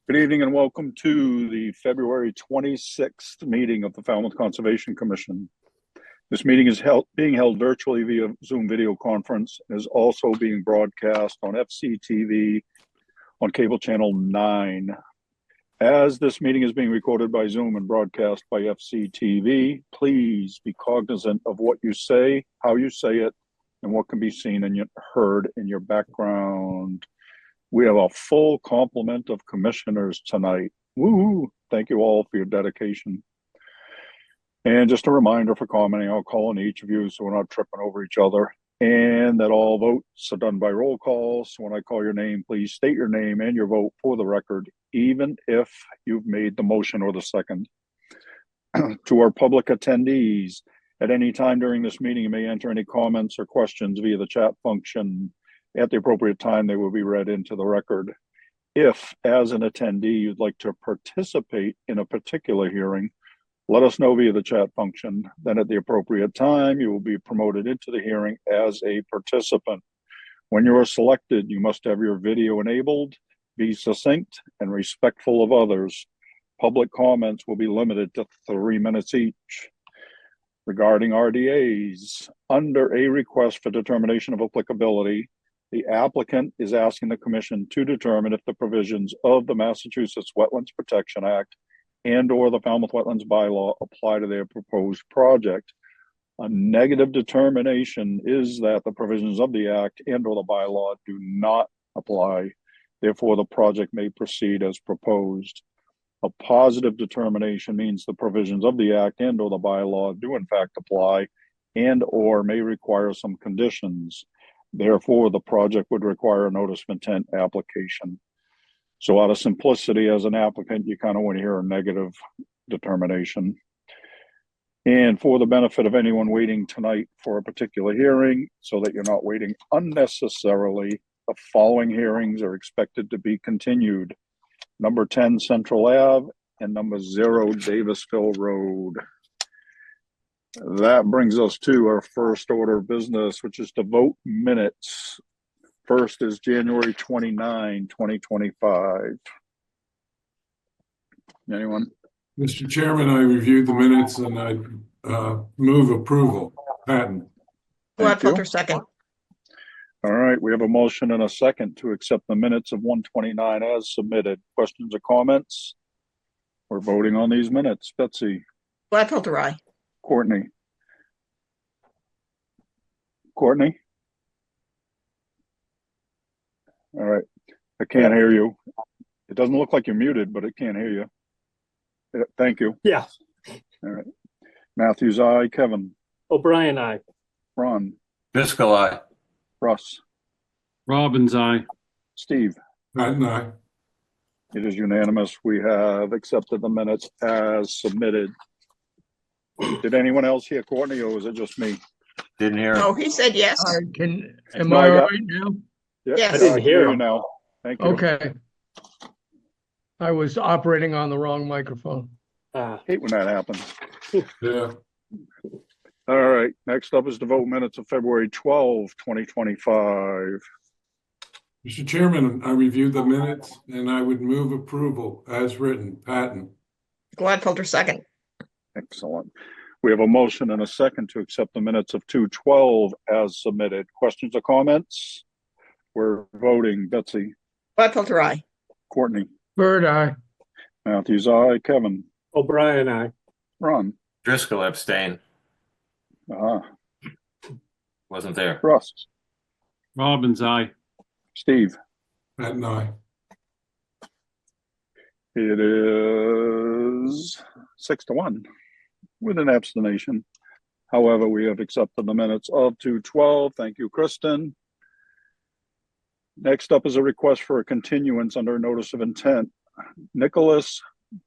Good evening and welcome to the February 26th meeting of the Falmouth Conservation Commission. This meeting is being held virtually via Zoom video conference and is also being broadcast on FCTV on cable channel 9. As this meeting is being recorded by Zoom and broadcast by FCTV, please be cognizant of what you say, how you say it, and what can be seen and heard in your background. We have a full complement of commissioners tonight. Woo! Thank you all for your dedication. And just a reminder for commenting, I'll call on each of you so we're not tripping over each other. And that all votes are done by roll call. So when I call your name, please state your name and your vote for the record, even if you've made the motion or the second. To our public attendees, at any time during this meeting, you may enter any comments or questions via the chat function. At the appropriate time, they will be read into the record. If, as an attendee, you'd like to participate in a particular hearing, let us know via the chat function. Then at the appropriate time, you will be promoted into the hearing as a participant. When you are selected, you must have your video enabled, be succinct and respectful of others. Public comments will be limited to 3 minutes each. Regarding RDAs, under a request for determination of applicability, the applicant is asking the commission to determine if the provisions of the Massachusetts Wetlands Protection Act and/or the Falmouth Wetlands Bylaw apply to their proposed project. A negative determination is that the provisions of the Act and/or the bylaw do not apply. Therefore, the project may proceed as proposed. A positive determination means the provisions of the Act and/or the bylaw do in fact apply and/or may require some conditions. Therefore, the project would require a notice of intent application. So out of simplicity, as an applicant, you kind of want to hear a negative determination. And for the benefit of anyone waiting tonight for a particular hearing, so that you're not waiting unnecessarily, the following hearings are expected to be continued. Number 10 Central Ave and number 0 Davisville Road. That brings us to our first order of business, which is to vote minutes. First is January 29, 2025. Anyone? Mr. Chairman, I reviewed the minutes and I move approval. Patton. Gladfelter, second. All right, we have a motion and a second to accept the minutes of 129 as submitted. Questions or comments? We're voting on these minutes. Betsy. Gladfelter, aye. Courtney. Courtney? All right. I can't hear you. It doesn't look like you're muted, but it can't hear you. Thank you. Yeah. All right. Matthews, aye. Kevin. O'Brien, aye. Ron. Driscoll, aye. Russ. Robbins, aye. Steve. Patton, aye. It is unanimous. We have accepted the minutes as submitted. Did anyone else hear Courtney, or was it just me? Didn't hear No, him. he said yes. Am No, I I all got- right now? Yeah, Yes. I didn't hear you him. now. Thank you. Okay. I was operating on the wrong microphone. Hate when that happens. Yeah. All right. Next up is the vote minutes of February 12, 2025. Mr. Chairman, I reviewed the minutes and I would move approval as written. Patton. Gladfelter, second. Excellent. We have a motion and a second to accept the minutes of 2/12 as submitted. Questions or comments? We're voting. Betsy. Gladfelter, aye. Courtney. Bird, aye. Matthews, aye. Kevin. O'Brien, aye. Ron. Driscoll abstain. Wasn't there. Russ. Robbins, aye. Steve. Patton, aye. It is 6-1 with an abstention. However, we have accepted the minutes of 2/12. Thank you, Kristen. Next up is a request for a continuance under a notice of intent. Nicholas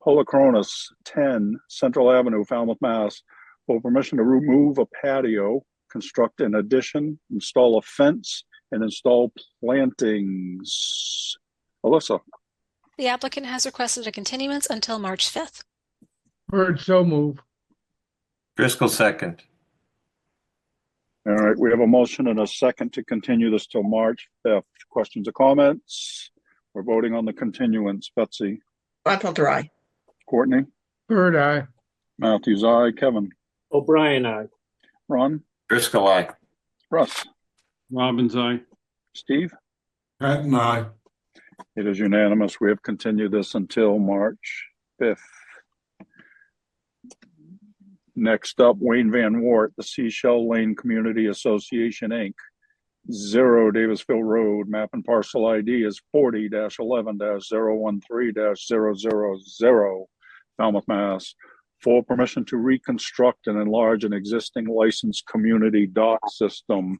Polakronis, 10 Central Avenue, Falmouth, Mass. For permission to remove a patio, construct an addition, install a fence, and install plantings. Alyssa. The applicant has requested a continuance until March 5th. Bird, so move. Driscoll second. All right, we have a motion and a second to continue this till March 5th. Questions or comments? We're voting on the continuance. Betsy. Gladfelter, aye. Courtney, Bird, aye. Matthews, aye. Kevin, O'Brien, aye. Ron, Driscoll, aye. Russ, Robbins, aye. Steve. Patton, aye. It is unanimous. We have continued this until March 5th. Next up, Wayne Van Wart, the Seashell Lane Community Association, Inc. 0 Davisville Road, map and parcel ID is 40-11-013-000, Falmouth, Mass. For permission to reconstruct and enlarge an existing licensed community dock system.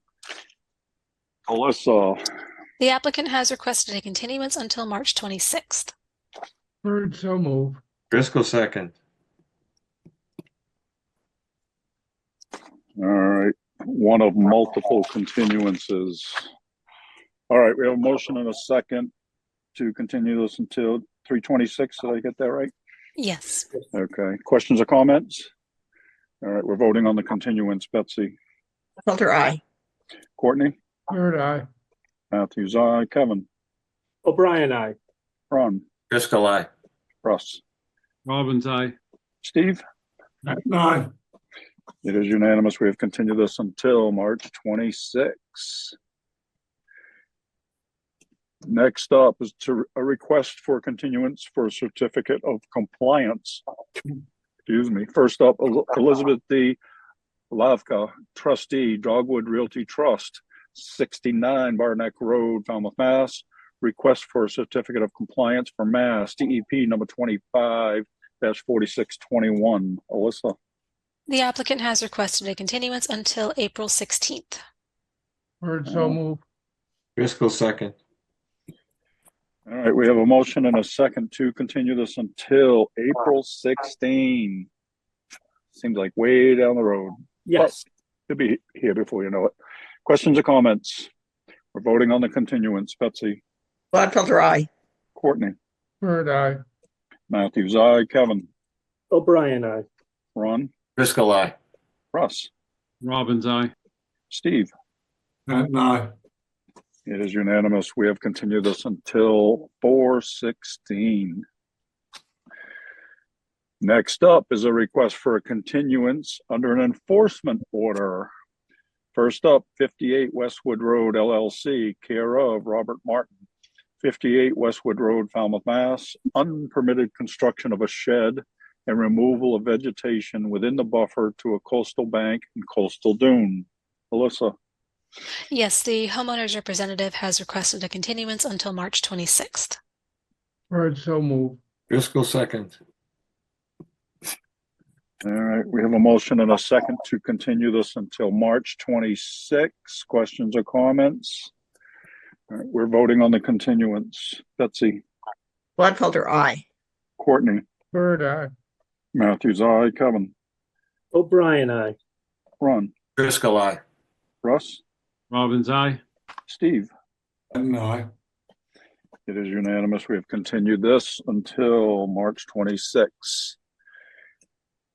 Alyssa, The applicant has requested a continuance until March 26th. Bird, so move. Driscoll, second. all right, one of multiple continuances. All right, we have a motion and a second to continue this until 3/26. Did I get that right? Yes. Okay, questions or comments? All right, we're voting on the continuance. Betsy, Gladfelter, aye. Courtney, Bird, aye. Matthews, aye. Kevin, O'Brien, aye. Ron, Driscoll, aye. Russ, Robbins, aye. Steve. Patton, aye. It is unanimous. We have continued this until March 26. Next up is a request for continuance for a certificate of compliance. Excuse me. First up, Elizabeth D. Lavka, trustee, Dogwood Realty Trust, 69 Barneck Road, Falmouth, Mass. Request for a certificate of compliance for Mass DEP number 25-4621. Alyssa. The applicant has requested a continuance until April 16th. Bird, so move. Driscoll, second. All right, we have a motion and a second to continue this until April 16. Seems like way down the road. Yes. Could be here before you know it. Questions or comments? We're voting on the continuance. Betsy, Gladfelter, aye. Courtney, Bird, aye. Matthews, aye. Kevin, O'Brien, aye. Ron, Driscoll, aye. Russ, Robbins, aye. Steve. Patton, aye. It is unanimous. We have continued this until 4/16. Next up is a request for a continuance under an enforcement order. First up, 58 Westwood Road LLC, care of Robert Martin, 58 Westwood Road, Falmouth, Mass. Unpermitted construction of a shed and removal of vegetation within the buffer to a coastal bank and coastal dune. Alyssa. Yes, the homeowner's representative has requested a continuance until March 26th. Bird, so move. Driscoll, second. All right, we have a motion and a second to continue this until March 26. Questions or comments? All right, we're voting on the continuance. Betsy, Gladfelter, aye. Courtney, Bird, aye. Matthews, aye. Kevin, O'Brien, aye. Ron, Driscoll, aye. Russ, Robbins, aye. Steve. Patton, aye. It is unanimous. We have continued this until March 26.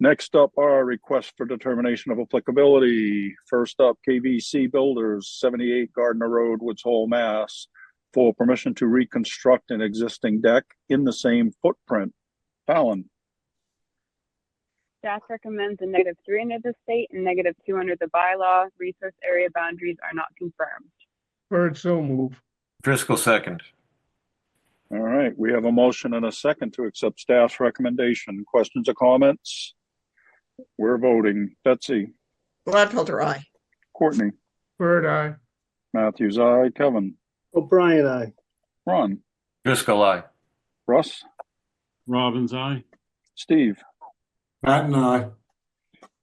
Next up are requests for determination of applicability. First up, KVC Builders, 78 Gardner Road, Woods Hole, Mass. For permission to reconstruct an existing deck in the same footprint. Fallon. Staff recommends a -3 under the state and -2 under the bylaw. Resource area boundaries are not confirmed. Bird, so move. Driscoll, second. All right, we have a motion and a second to accept staff's recommendation. Questions or comments? We're voting. Betsy, Gladfelter, aye. Courtney, Bird, aye. Matthews, aye. Kevin, O'Brien, aye. Ron, Driscoll, aye. Russ, Robbins, aye. Steve. Patton, aye.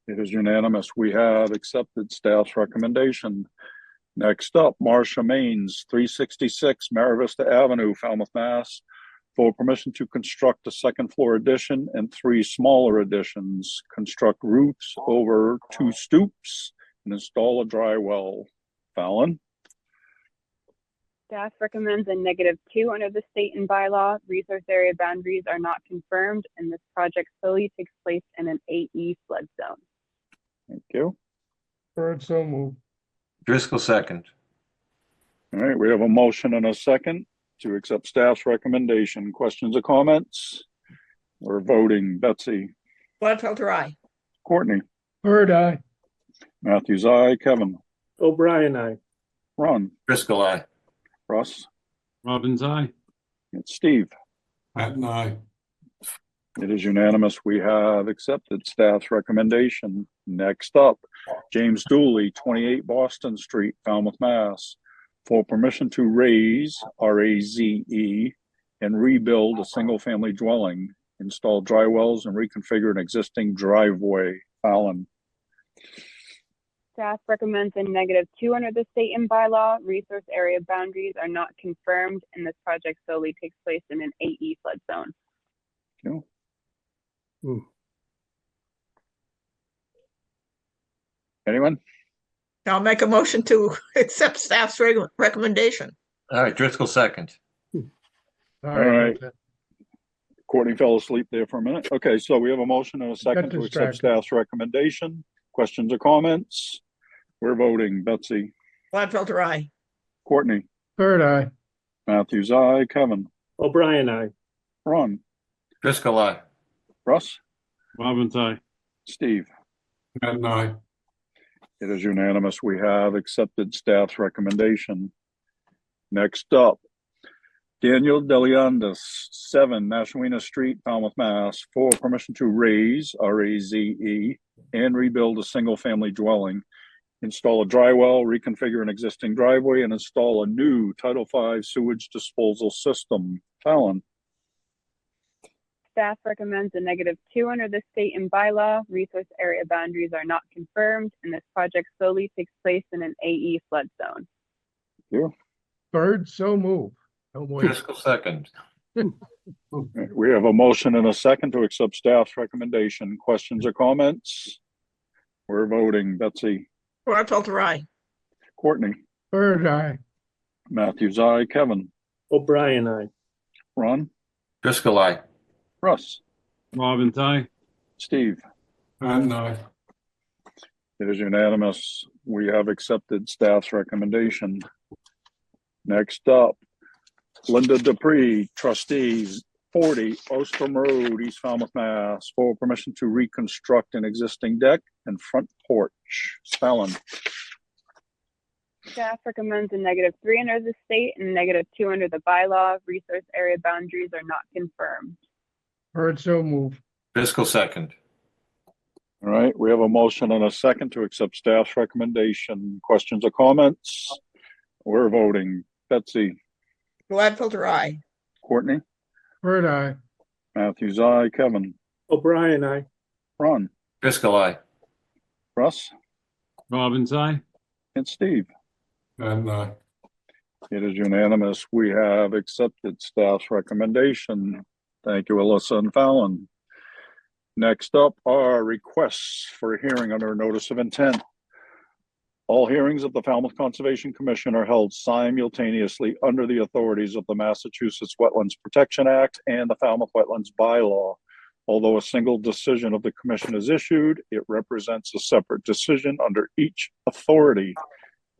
It is unanimous. We have accepted staff's recommendation. Next up, Marcia Maines, 366 Maravista Avenue, Falmouth, Mass. For permission to construct a second floor addition and 3 smaller additions, construct roofs over 2 stoops and install a dry well. Fallon. Staff recommends a -2 under the state and bylaw. Resource area boundaries are not confirmed, and this project solely takes place in an AE flood zone. Thank you. Bird, so move. Driscoll, second. All right, we have a motion and a second to accept staff's recommendation. Questions or comments? We're voting Betsy, Gladfelter, aye. Courtney, Bird, aye. Matthews, aye, Kevin, O'Brien, aye. Ron, Driscoll, aye. Russ, Robbins, aye. and Steve. Patton, aye. It is unanimous. We have accepted staff's recommendation. Next up, James Dooley, 28 Boston Street, Falmouth, Mass, for permission to raise, R-A-Z-E, and rebuild a single-family dwelling, install dry wells, and reconfigure an existing driveway. Fallon. Staff recommends a -2 under the state and bylaw. Resource area boundaries are not confirmed, and this project solely takes place in an 8E flood zone. Yeah. Anyone? I'll make a motion to accept staff's recommendation. All right, Driscoll second. right. Okay. Courtney fell asleep there for a minute. Okay, so we have a motion and a second to accept distracted. staff's recommendation. Questions or comments? We're voting Betsy, Gladfelter, aye. Courtney, Bird, aye. Matthews, aye, Kevin, O'Brien, aye. Ron, Driscoll, aye. Russ, Robbins, aye. Steve. Patton, aye. It is unanimous. We have accepted staff's recommendation. Next up, Daniel Deliandis, 7 Nashwina Street, Falmouth, Mass, for permission to raise, R-A-Z-E, and rebuild a single-family dwelling, install a dry well, reconfigure an existing driveway, and install a new Title V sewage disposal system. Fallon. Staff recommends a -2 under the state and bylaw. Resource area boundaries are not confirmed, and this project solely takes place in an AE flood zone. Bird, so move. Don't wait. Driscoll second. We have a motion and a second to accept staff's recommendation. Questions or comments? We're voting Betsy, Gladfelter, aye. Courtney, Bird, aye. Matthews, aye, Kevin, O'Brien, aye. Ron, Driscoll, aye. Russ, Robbins, aye. Steve. Patton, aye. It is unanimous. We have accepted staff's recommendation. Next up, Linda Dupree, trustees, 40 Ostrom Road, East Falmouth, Mass, for permission to reconstruct an existing deck and front porch. Fallon. Staff recommends a -3 under the state and -2 under the bylaw. Resource area boundaries are not confirmed. Bird, so move. Driscoll second. All right, we have a motion and a second to accept staff's recommendation. Questions or comments? We're voting Betsy, Gladfelter, aye. Courtney, Bird, aye. Matthews, aye, Kevin, O'Brien, aye. Ron, Driscoll, aye. Russ, Robbins, aye. and Steve. Patton, aye. It is unanimous. We have accepted staff's recommendation. Thank you, Alyssa and Fallon. Next up are requests for a hearing under a notice of intent. All hearings of the Falmouth Conservation Commission are held simultaneously under the authorities of the Massachusetts Wetlands Protection Act and the Falmouth Wetlands Bylaw. Although a single decision of the commission is issued, it represents a separate decision under each authority.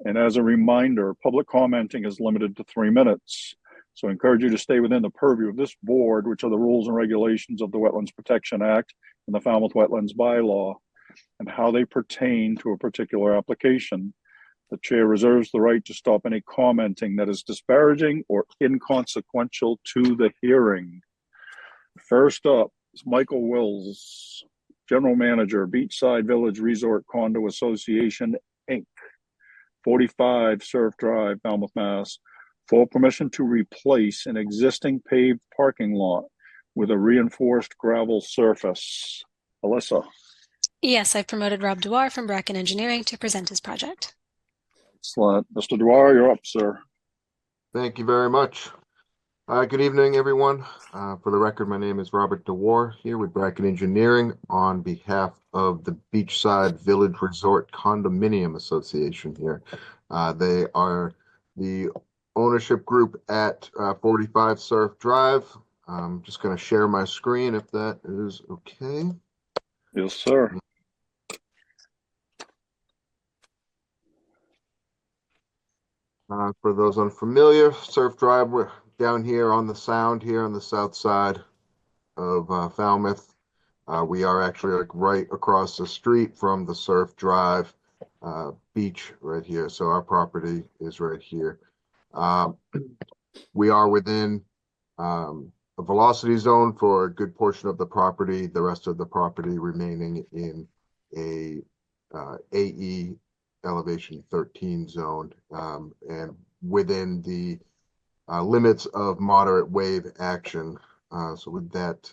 And as a reminder, public commenting is limited to 3 minutes. So I encourage you to stay within the purview of this board, which are the rules and regulations of the Wetlands Protection Act and the Falmouth Wetlands Bylaw, and how they pertain to a particular application. The chair reserves the right to stop any commenting that is disparaging or inconsequential to the hearing. First up is Michael Wills, General Manager, Beachside Village Resort Condo Association, Inc., 45 Surf Drive, Falmouth, Mass, for permission to replace an existing paved parking lot with a reinforced gravel surface. Alyssa. Yes, I've promoted Rob Dewar from Bracken Engineering to present his project. Excellent. Mr. Dwyer, you're up, sir. Thank you very much. Good evening, everyone. For the record, my name is Robert DeWar here with Bracken Engineering on behalf of the Beachside Village Resort Condominium Association here. They are the ownership group at 45 Surf Drive. I'm just going to share my screen if that is okay. Yes, sir. For those unfamiliar, Surf Drive, we're down here on the Sound here on the south side. of Falmouth. We are actually like right across the street from the Surf Drive beach right here. So our property is right here. We are within a velocity zone for a good portion of the property. The rest of the property remaining in a AE elevation 13 zone, and within the limits of moderate wave action. So with that,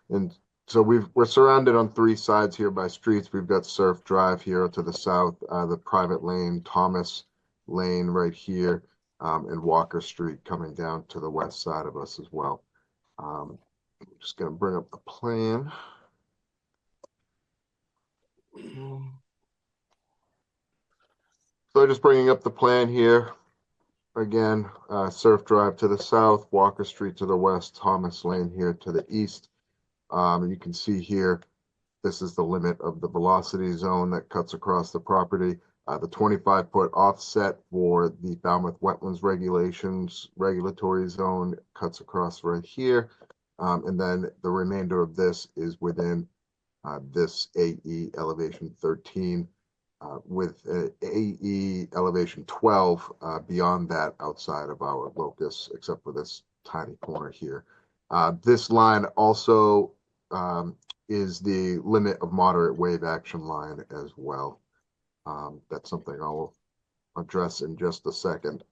and so we're surrounded on three sides here by streets. We've got Surf Drive here to the south, the private lane, Thomas Lane right here, and Walker Street coming down to the west side of us as well. I'm just going to bring up the plan. So just bringing up the plan here. Again, Surf Drive to the south, Walker Street to the west, Thomas Lane here to the east. You can see here, this is the limit of the velocity zone that cuts across the property. The 25-foot offset for the Falmouth Wetlands regulations, regulatory zone cuts across right here. And then the remainder of this is within this AE elevation 13 with AE elevation 12 beyond that outside of our locus, except for this tiny corner here. This line also is the limit of moderate wave action line as well. That's something I'll address in just a second.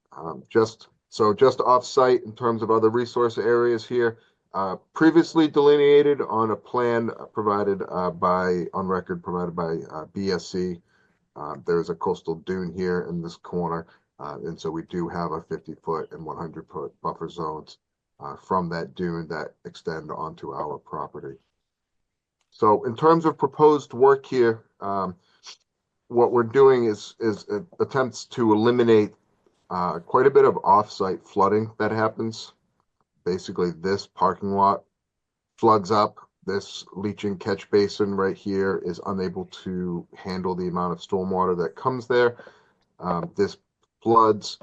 Just off-site in terms of other resource areas here, previously delineated on a plan provided on record provided by BSC. There's a coastal dune here in this corner, and so we do have a 50-foot and 100-foot buffer zones from that dune that extend onto our property. So in terms of proposed work here, what we're doing is attempts to eliminate quite a bit of off-site flooding that happens. Basically, this parking lot floods up. This leaching catch basin right here is unable to handle the amount of stormwater that comes there. This floods,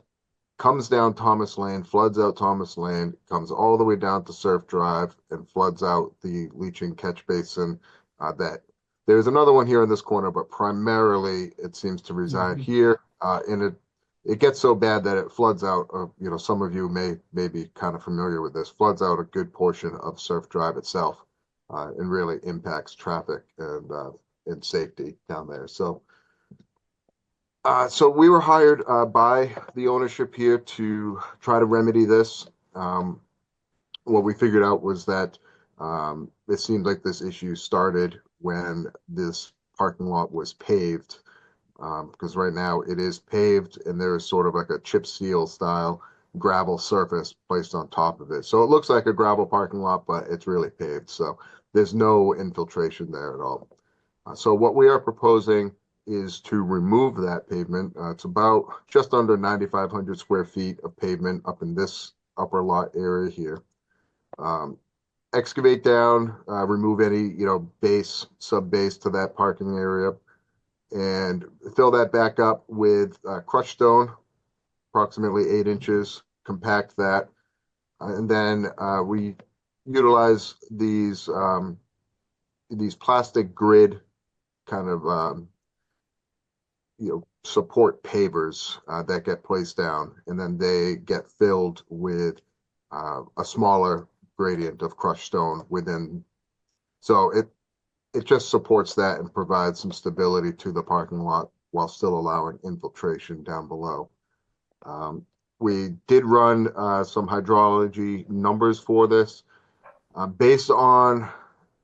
comes down Thomas Lane, floods out Thomas Lane, comes all the way down to Surf Drive and floods out the leaching catch basin. That there's another one here in this corner, but primarily it seems to reside here. And it gets so bad that it floods out, some of you may be kind of familiar with this, floods out a good portion of Surf Drive itself. And really impacts traffic and safety down there. So we were hired by the ownership here to try to remedy this. What we figured out was that it seemed like this issue started when this parking lot was paved, because right now it is paved and there's sort of like a chip seal style gravel surface placed on top of it. So it looks like a gravel parking lot, but it's really paved. So there's no infiltration there at all. So what we are proposing is to remove that pavement. It's about just under 9,500 square feet of pavement up in this upper lot area here. Excavate down, remove any, base, sub-base to that parking area, and fill that back up with crushed stone, approximately 8 inches, compact that. And then we utilize these plastic grid kind of, support pavers that get placed down, and then they get filled with a smaller gradient of crushed stone within. So it just supports that and provides some stability to the parking lot while still allowing infiltration down below. We did run some hydrology numbers for this. Based on,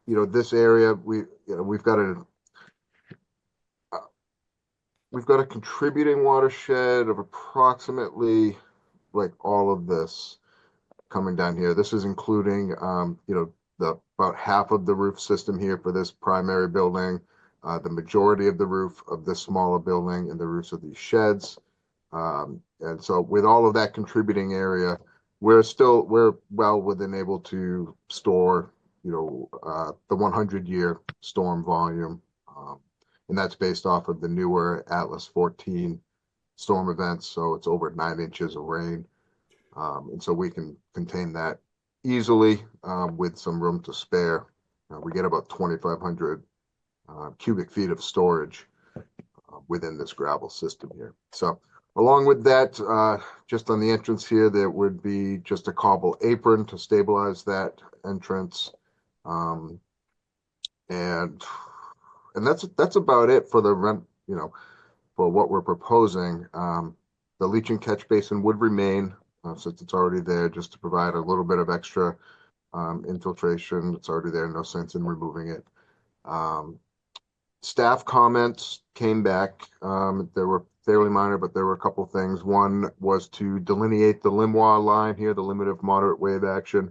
this area, we've got a contributing watershed of approximately like all of this coming down here. This is including, about half of the roof system here for this primary building, the majority of the roof of this smaller building, and the roofs of these sheds. And so with all of that contributing area, we're well within able to store, the 100-year storm volume. And that's based off of the newer Atlas 14 storm events. So it's over 9 inches of rain. And so we can contain that easily with some room to spare. We get about 2,500 cubic feet of storage within this gravel system here. So along with that, just on the entrance here, there would be just a cobble apron to stabilize that entrance. And that's about it for the rent, for what we're proposing. The leaching catch basin would remain since it's already there, just to provide a little bit of extra infiltration. It's already there, no sense in removing it. Staff comments came back. They were fairly minor, but there were a couple things. One was to delineate the Limois line here, the limit of moderate wave action.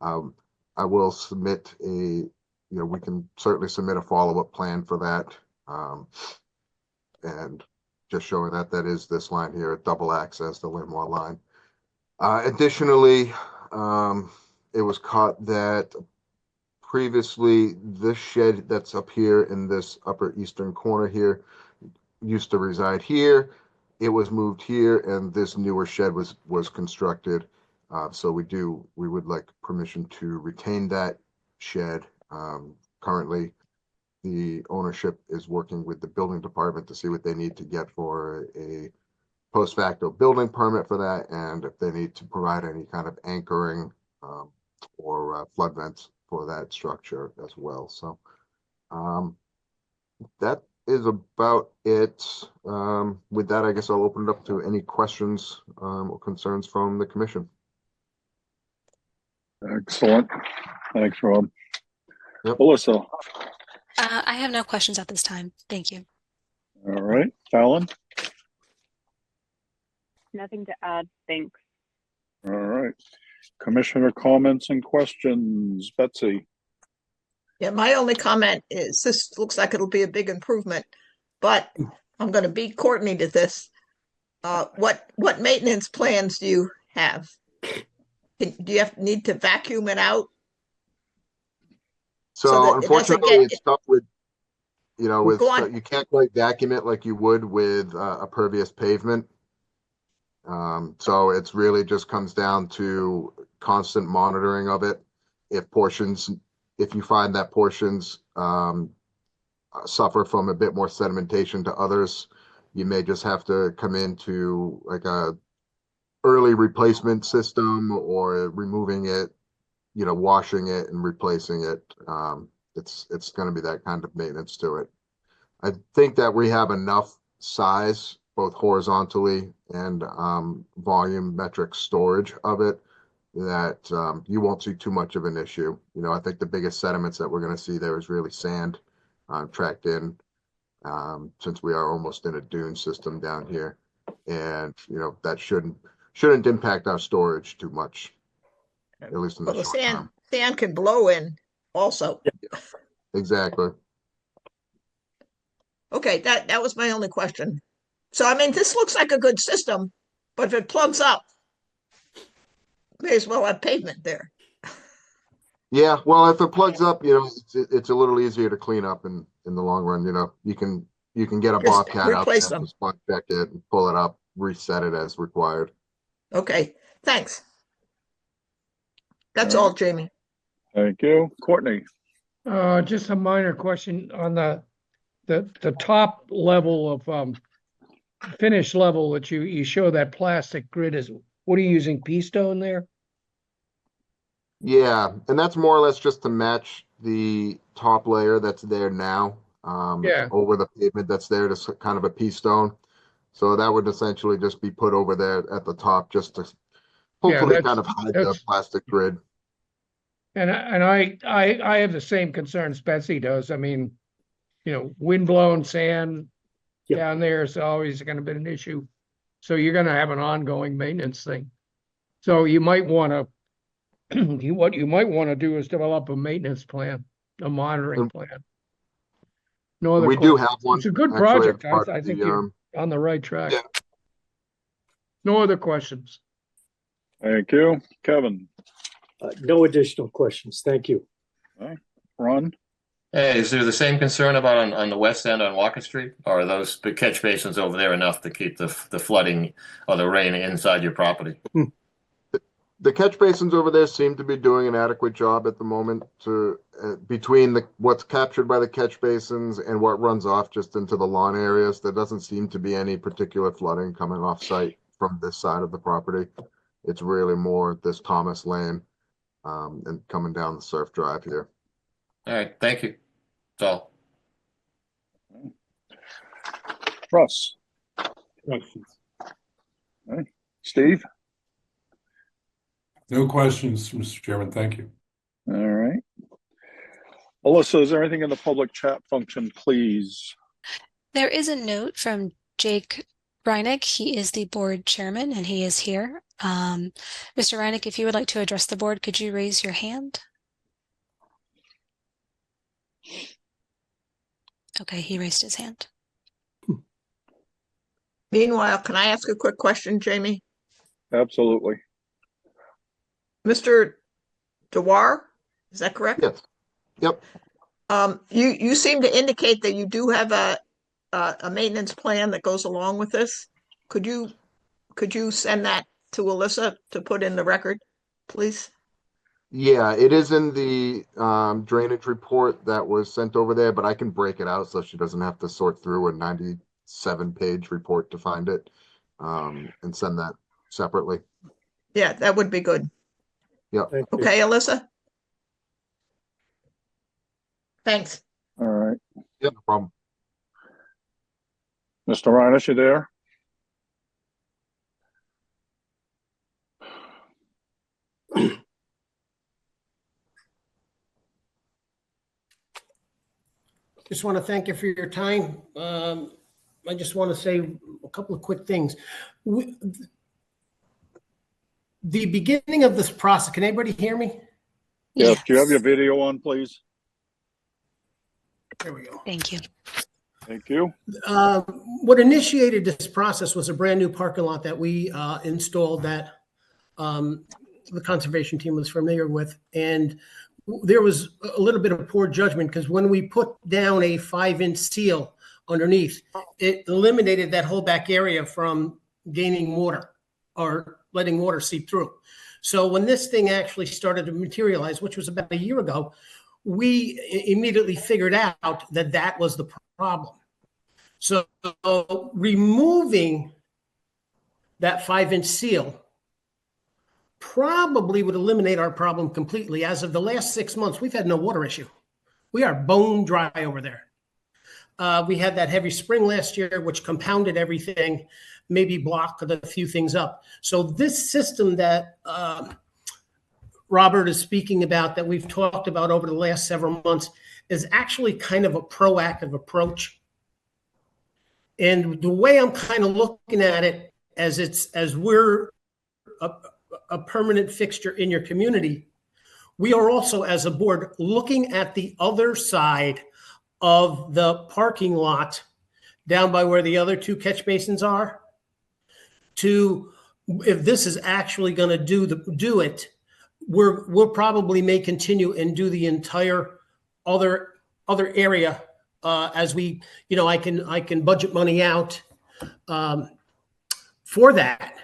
I will submit we can certainly submit a follow-up plan for that. And just showing that is this line here, double access, the Limois line. Additionally, it was caught that previously this shed that's up here in this upper eastern corner here used to reside here. It was moved here, and this newer shed was constructed. So we would like permission to retain that shed. Currently, the ownership is working with the building department to see what they need to get for a post facto building permit for that, and if they need to provide any kind of anchoring or flood vents for that structure as well. So that is about it. With that, I guess I'll open it up to any questions or concerns from the commission. Excellent. Thanks, Rob. Yep. Alyssa. I have no questions at this time. Thank you. All right. Fallon. Nothing to add. Thanks. All right. Commissioner comments and questions. Betsy. Yeah, my only comment is this looks like it'll be a big improvement, but I'm going to beat Courtney to this. What maintenance plans do you have? Do you need to vacuum it out? So unfortunately, it's tough with, Go you can't quite vacuum it like you would with a pervious pavement. So it's really just comes down to constant monitoring of it. If you find that portions suffer from a bit more sedimentation to others, you may just have to come into like a early replacement system or removing it, washing it and replacing it. It's going to be that kind of maintenance to it. I think that we have enough size, both horizontally and volumetric storage of it, that you won't see too much of an issue. I think the biggest sediments that we're going to see there is really sand tracked in, since we are almost in a dune system down here, and that shouldn't impact our storage too much, at least in the short term. Sand can blow in also. Yeah, exactly. Okay, that was my only question. So I mean, this looks like a good system, but if it plugs up, may as well have pavement there. Yeah, well, if it plugs up, it's a little easier to clean up in the long run. You can get a Just bobcat out there, replace them. spot check it, and pull it up, reset it as required. Okay, thanks. That's all, Jamie. Thank you. Courtney. Just a minor question on the top level of finish level that you show that plastic grid is. What are you using, pea stone there? Yeah, and that's more or less just to match the top layer that's there now. Over the pavement that's there, to kind of a pea stone. So that would essentially just be put over there at the top, just to hopefully kind of hide the plastic grid. And I have the same concerns Betsy does. I mean, wind-blown sand down there is always going to be an issue. So you're going to have an ongoing maintenance thing. So you might want to, what you might want to do is develop a maintenance plan, a monitoring plan. No other. We do have one. It's a good project. I think you're on the right track. Yeah. No other questions. Thank you. Kevin. No additional questions. Thank you. Okay. Ron. Hey, is there the same concern about on the west end on Walker Street? Or are those big catch basins over there enough to keep the flooding or the rain inside your property? the catch basins over there seem to be doing an adequate job at the moment to between what's captured by the catch basins and what runs off just into the lawn areas. There doesn't seem to be any particular flooding coming off site from this side of the property. It's really more this Thomas Lane and coming down the Surf Drive here. All right, thank you. That's all. Russ, Questions? Steve? No questions, Mr. Chairman. Thank you. All right. Alyssa, is there anything in the public chat function, please? There is a note from Jake Reinig. He is the board chairman and he is here. Mr. Reinig, if you would like to address the board, could you raise your hand? Okay, he raised his hand. Meanwhile, can I ask a quick question, Jamie? Absolutely. Mr. Dewar, is that correct? Yes. Yep. You seem to indicate that you do have a maintenance plan that goes along with this. Could you send that to Alyssa to put in the record, please? Yeah, it is in the drainage report that was sent over there, but I can break it out so she doesn't have to sort through a 97-page report to find it and send that separately. Yeah, that would be good. Yeah. Okay, Alyssa? Thanks. All right. Yeah, no problem. Mr. Reinish, you there? Just want to thank you for your time. I just want to say a couple of quick things. The beginning of this process, can anybody hear me? Yes. Do you have your video on, please? There we go. Thank you. Thank you. What initiated this process was a brand new parking lot that we installed that the conservation team was familiar with. And there was a little bit of poor judgment because when we put down a 5-inch seal underneath, it eliminated that whole back area from gaining water or letting water seep through. So when this thing actually started to materialize, which was about a year ago, we immediately figured out that that was the problem. So removing that 5-inch seal probably would eliminate our problem completely. As of the last 6 months, we've had no water issue. We are bone dry over there. We had that heavy spring last year, which compounded everything, maybe blocked a few things up. So this system that Robert is speaking about, that we've talked about over the last several months, is actually kind of a proactive approach. And the way I'm kind of looking at it, as we're a permanent fixture in your community, we are also, as a board, looking at the other side of the parking lot down by where the other 2 catch basins are, to, if this is actually going to do it, we'll probably may continue and do the entire other area as we, I can budget money out for that.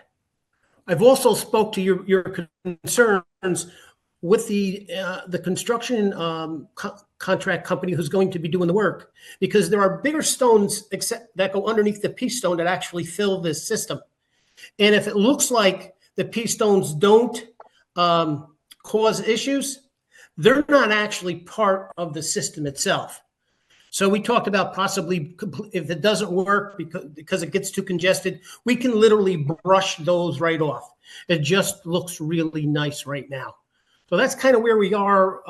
I've also spoke to your concerns with the construction contract company who's going to be doing the work, because there are bigger stones that go underneath the pea stone that actually fill this system. And if it looks like the pea stones don't cause issues, they're not actually part of the system itself. So we talked about possibly, if it doesn't work because it gets too congested, we can literally brush those right off. It just looks really nice right now. So that's kind of where we are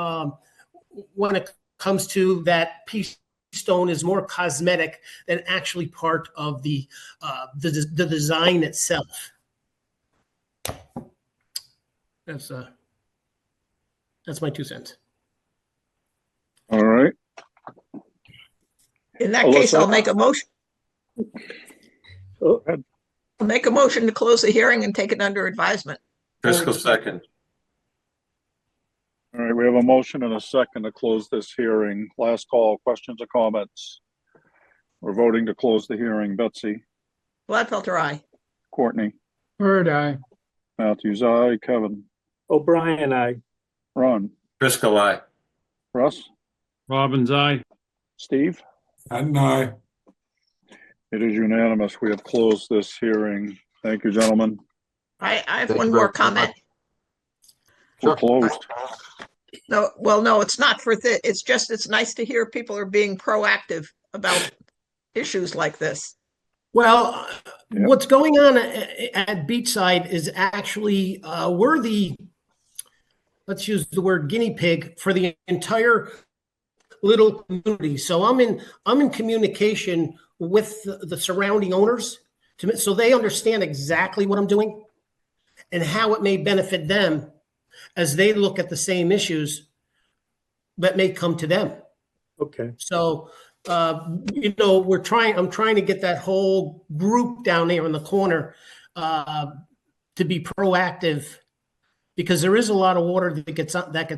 when it comes to that pea stone is more cosmetic than actually part of the design itself. That's my 2 cents. All right. In that case, Alyssa? I'll make a motion. Oh, I'll make a motion to close the hearing and take it under advisement. Driscoll second. All right, we have a motion and a second to close this hearing. Last call, questions or comments? We're voting to close the hearing. Betsy? Gladfelter, aye. Courtney? Bird eye. Matthews, aye. Kevin? O'Brien, aye. Ron, Driscoll, aye. Russ, Robbins, aye. Steve? Patton, aye. It is unanimous. We have closed this hearing. Thank you, gentlemen. I have Thank one you more very comment. much. We're Sure. closed. No, well, no, it's not for it's just, it's nice to hear people are being proactive about issues like this. Well, Yep. what's going on at Beachside is actually, we're the, let's use the word guinea pig for the entire little community. So I'm in communication with the surrounding owners so they understand exactly what I'm doing and how it may benefit them as they look at the same issues that may come to them. Okay. So, I'm trying to get that whole group down there in the corner to be proactive, because there is a lot of water that gets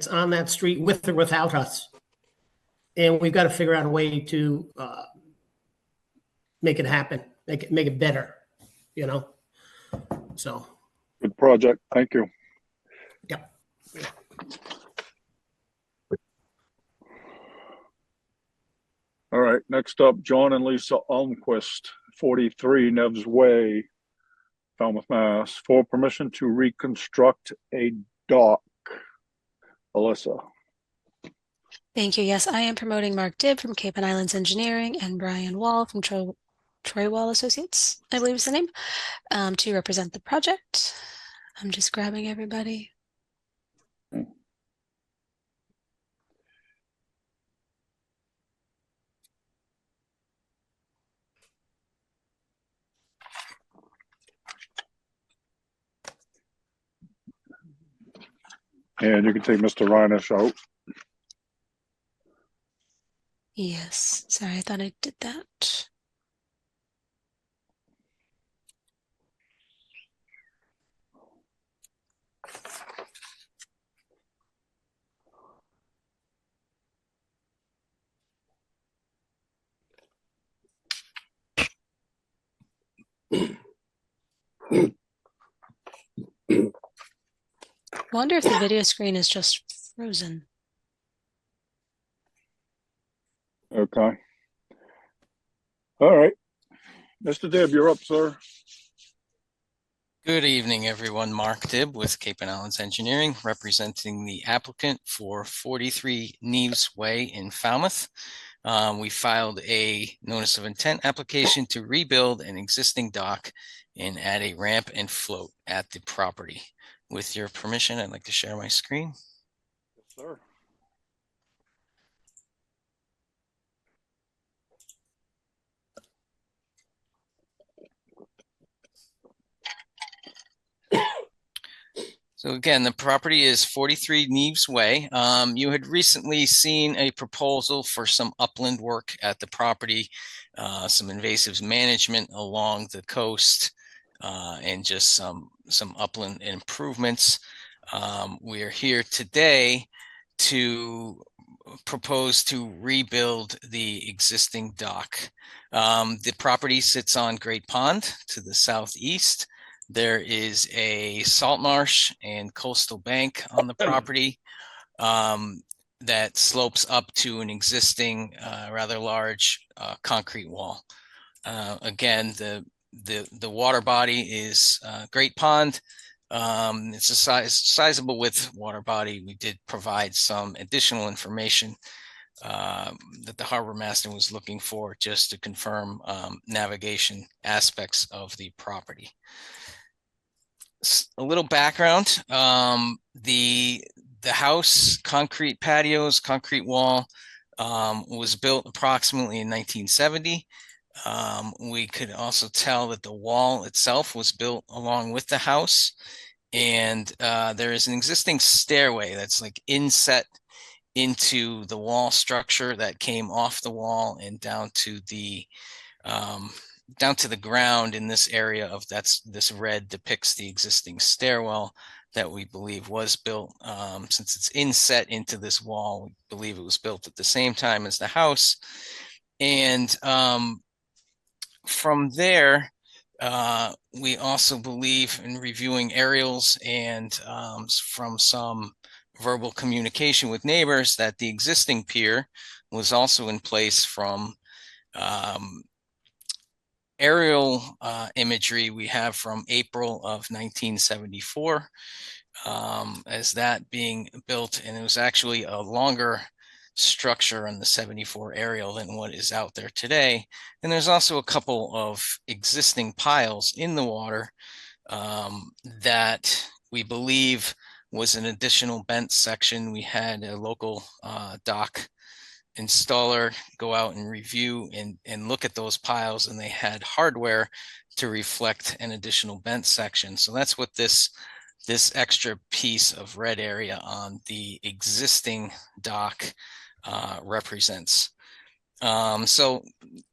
on that street with or without us. And we've got to figure out a way to make it happen, make it better, So, Good project. Thank you. yep. All right, next up, John and Lisa Almquist, 43 Neves Way, Falmouth, Mass, for permission to reconstruct a dock. Alyssa. Thank you. Yes, I am promoting Mark Dibb from Cape and Islands Engineering and Brian Wall from Troy Wall Associates, I believe is the name, to represent the project. I'm just grabbing everybody. And you can take Mr. Reinish out. Yes, sorry, I thought I did that. I wonder if the video screen is just frozen. Okay. All right. Mr. Dibb, you're up, sir. Good evening, everyone. Mark Dibb with Cape and Islands Engineering, representing the applicant for 43 Neves Way in Falmouth. We filed a notice of intent application to rebuild an existing dock and add a ramp and float at the property. With your permission, I'd like to share my screen. Yes, sir. So again, the property is 43 Neves Way. You had recently seen a proposal for some upland work at the property, some invasives management along the coast, and just some upland improvements. We are here today to propose to rebuild the existing dock. The property sits on Great Pond to the southeast. There is a salt marsh and coastal bank on the property that slopes up to an existing rather large concrete wall. Again, the water body is Great Pond. It's a sizable width water body. We did provide some additional information that the harbor master was looking for, just to confirm navigation aspects of the property. A little background: the house, concrete patios, concrete wall, was built approximately in 1970. We could also tell that the wall itself was built along with the house, and there is an existing stairway that's like inset into the wall structure that came off the wall and down to the ground in this area of this red depicts the existing stairwell that we believe was built. Since it's inset into this wall, we believe it was built at the same time as the house. And from there, We also believe in reviewing aerials and from some verbal communication with neighbors that the existing pier was also in place from aerial imagery we have from April of 1974 as that being built, and it was actually a longer structure on the 74 aerial than what is out there today. And there's also a couple of existing piles in the water that we believe was an additional bent section. We had a local dock installer go out and review and look at those piles, and they had hardware to reflect an additional bent section. So that's what this extra piece of red area on the existing dock represents. So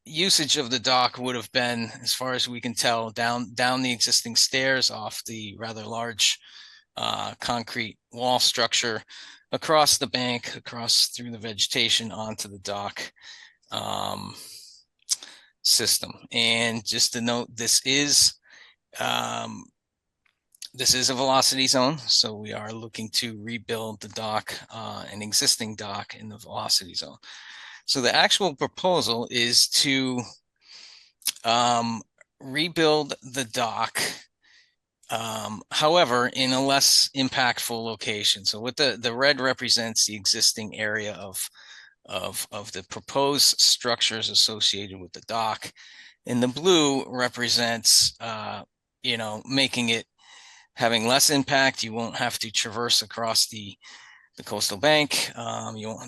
usage of the dock would have been, as far as we can tell, down the existing stairs off the rather large concrete wall structure, across the bank, across through the vegetation onto the dock system. And just to note, this is a velocity zone, so we are looking to rebuild the dock, an existing dock in the velocity zone. So the actual proposal is to rebuild the dock, however, in a less impactful location. So what the red represents the existing area of the proposed structures associated with the dock, and the blue represents, making it having less impact. You won't have to traverse across the coastal bank.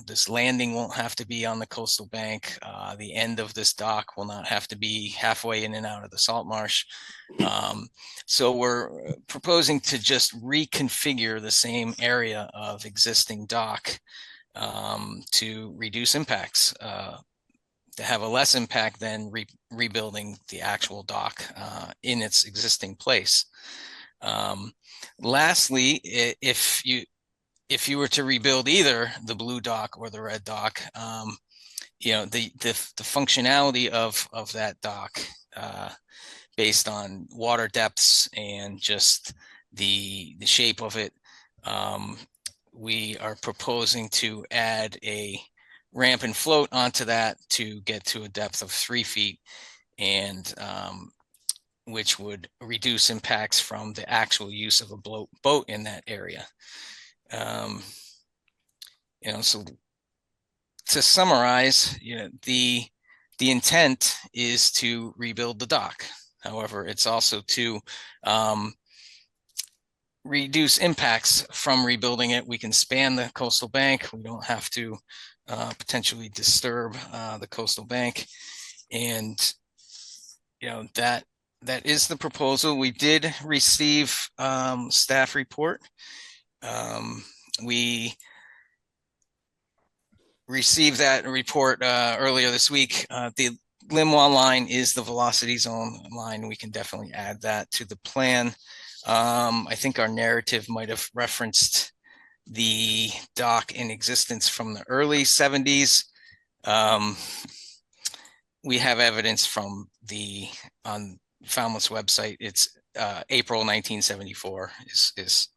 This landing won't have to be on the coastal bank. The end of this dock will not have to be halfway in and out of the salt marsh. So we're proposing to just reconfigure the same area of existing dock to reduce impacts, to have a less impact than rebuilding the actual dock in its existing place. Lastly, if you were to rebuild either the blue dock or the red dock, the functionality of that dock, based on water depths and just the shape of it, we are proposing to add a ramp and float onto that to get to a depth of 3 feet, and which would reduce impacts from the actual use of a boat in that area. So to summarize, the intent is to rebuild the dock. However, it's also to reduce impacts from rebuilding it. We can span the coastal bank. We don't have to potentially disturb the coastal bank. And, that is the proposal. We did receive staff report. We received that report earlier this week. The Limwa line is the velocity zone line. We can definitely add that to the plan. I think our narrative might have referenced the dock in existence from the early 70s. We have evidence from on Falmouth's website. It's April 1974 is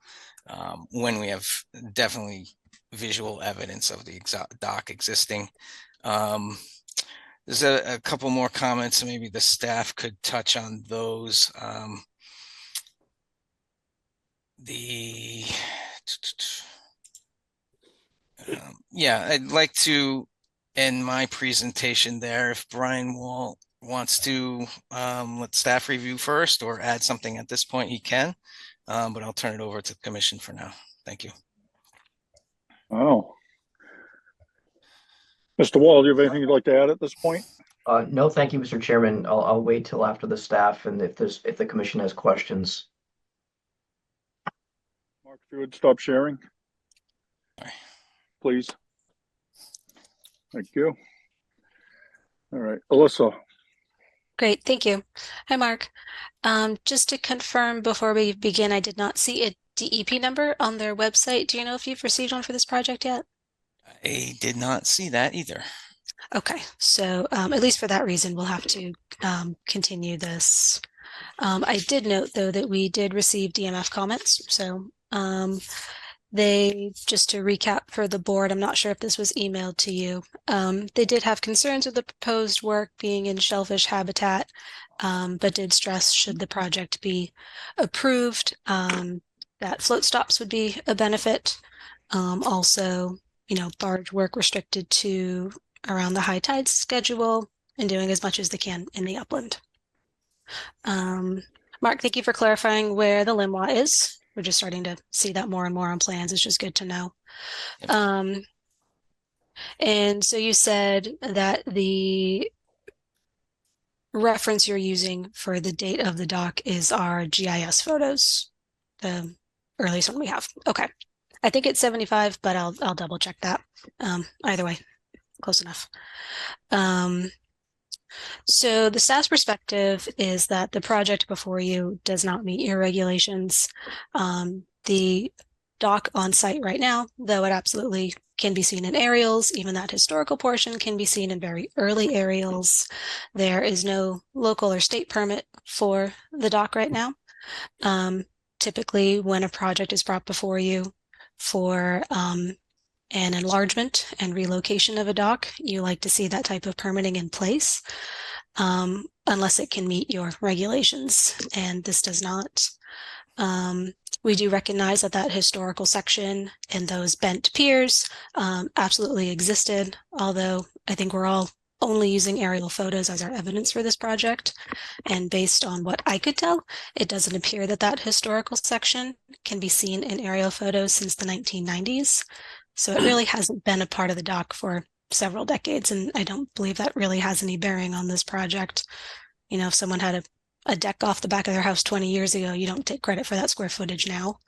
when we have definitely visual evidence of the dock existing. There's a couple more comments, maybe the staff could touch on those. I'd like to end my presentation there. If Brian wants to let staff review first or add something at this point, he can, but I'll turn it over to the commission for now. Thank you. Oh. Mr. Wall, do you have anything you'd like to add at this point? No, thank you, Mr. Chairman. I'll wait till after the staff and if the commission has questions. Mark, if you would stop sharing, please. Thank you. All right, Alyssa. Great, thank you. Hi, Mark. Just to confirm before we begin, I did not see a DEP number on their website. Do you know if you've received one for this project yet? I did not see that either. Okay, so at least for that reason, we'll have to continue this I did note, though, that we did receive DMF comments. So they, just to recap for the board, I'm not sure if this was emailed to you. They did have concerns with the proposed work being in shellfish habitat, but did stress, should the project be approved, that float stops would be a benefit. Also, barge work restricted to around the high tide schedule and doing as much as they can in the upland. Mark, thank you for clarifying where the Limwa is. We're just starting to see that more and more on plans. It's just good to know. And so you said that the reference you're using for the date of the dock is our GIS photos, the earliest one we have. Okay. I think it's 75, but I'll double check that. Either way, close enough. So the staff's perspective is that the project before you does not meet your regulations. The dock on site right now, though it absolutely can be seen in aerials, even that historical portion can be seen in very early aerials. There is no local or state permit for the dock right now. Typically, when a project is brought before you for an enlargement and relocation of a dock, you like to see that type of permitting in place, unless it can meet your regulations, and this does not. We do recognize that that historical section and those bent piers absolutely existed, although I think we're all only using aerial photos as our evidence for this project. And based on what I could tell, it doesn't appear that that historical section can be seen in aerial photos since the 1990s. So it really hasn't been a part of the dock for several decades, and I don't believe that really has any bearing on this project. If someone had a deck off the back of their house 20 years ago, you don't take credit for that square footage now.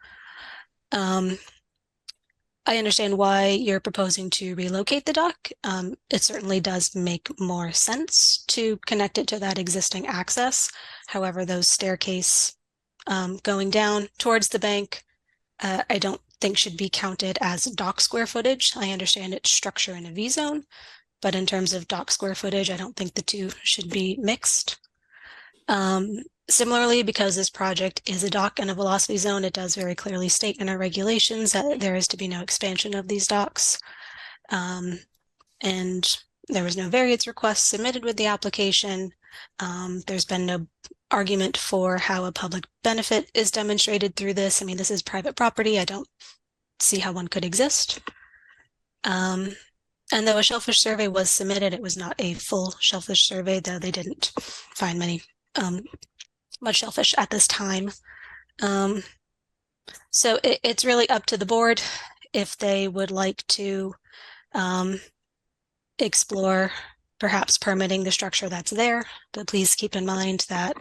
I understand why you're proposing to relocate the dock. It certainly does make more sense to connect it to that existing access. However, those staircase going down towards the bank, I don't think should be counted as dock square footage. I understand its structure in a V zone, but in terms of dock square footage, I don't think the two should be mixed. Similarly, because this project is a dock and a velocity zone, it does very clearly state in our regulations that there is to be no expansion of these docks. And there was no variance request submitted with the application. There's been no argument for how a public benefit is demonstrated through this. I mean, this is private property. I don't see how one could exist. And though a shellfish survey was submitted, it was not a full shellfish survey, though they didn't find much shellfish at this time. So it's really up to the board if they would like to explore perhaps permitting the structure that's there, but please keep in mind that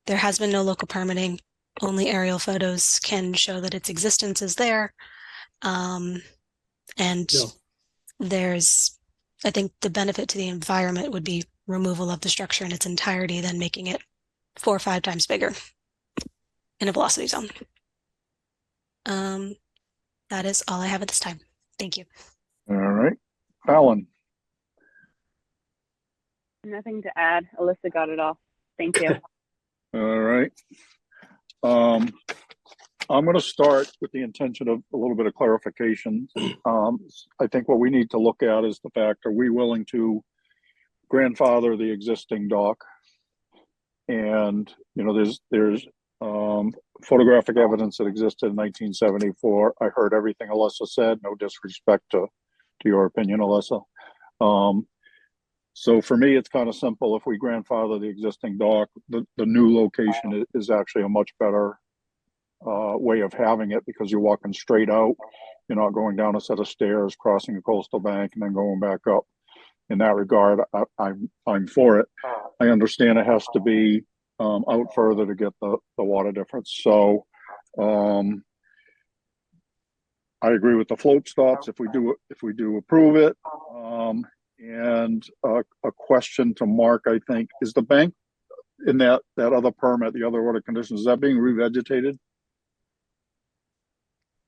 there has been no local permitting. Only aerial photos can show that its existence is there. And there's, I think the benefit to the environment would be removal of the structure in its entirety than making it 4 or 5 times bigger in a velocity zone. That is all I have at this time. Thank you. All right. Alan. Nothing to add. Alyssa got it all. Thank you. All right. I'm going to start with the intention of a little bit of clarification. I think what we need to look at is the fact, are we willing to grandfather the existing dock? And, there's photographic evidence that existed in 1974. I heard everything Alyssa said, no disrespect to your opinion, Alyssa. So for me, it's kind of simple. If we grandfather the existing dock, the new location is actually a much better way of having it, because you're walking straight out. You're not going down a set of stairs, crossing a coastal bank, and then going back up. In that regard, I'm for it. I understand it has to be out further to get the water difference. So I agree with the float stops if we do approve it. And a question to Mark, I think, is the bank in that other permit, the other order conditions, is that being revegetated?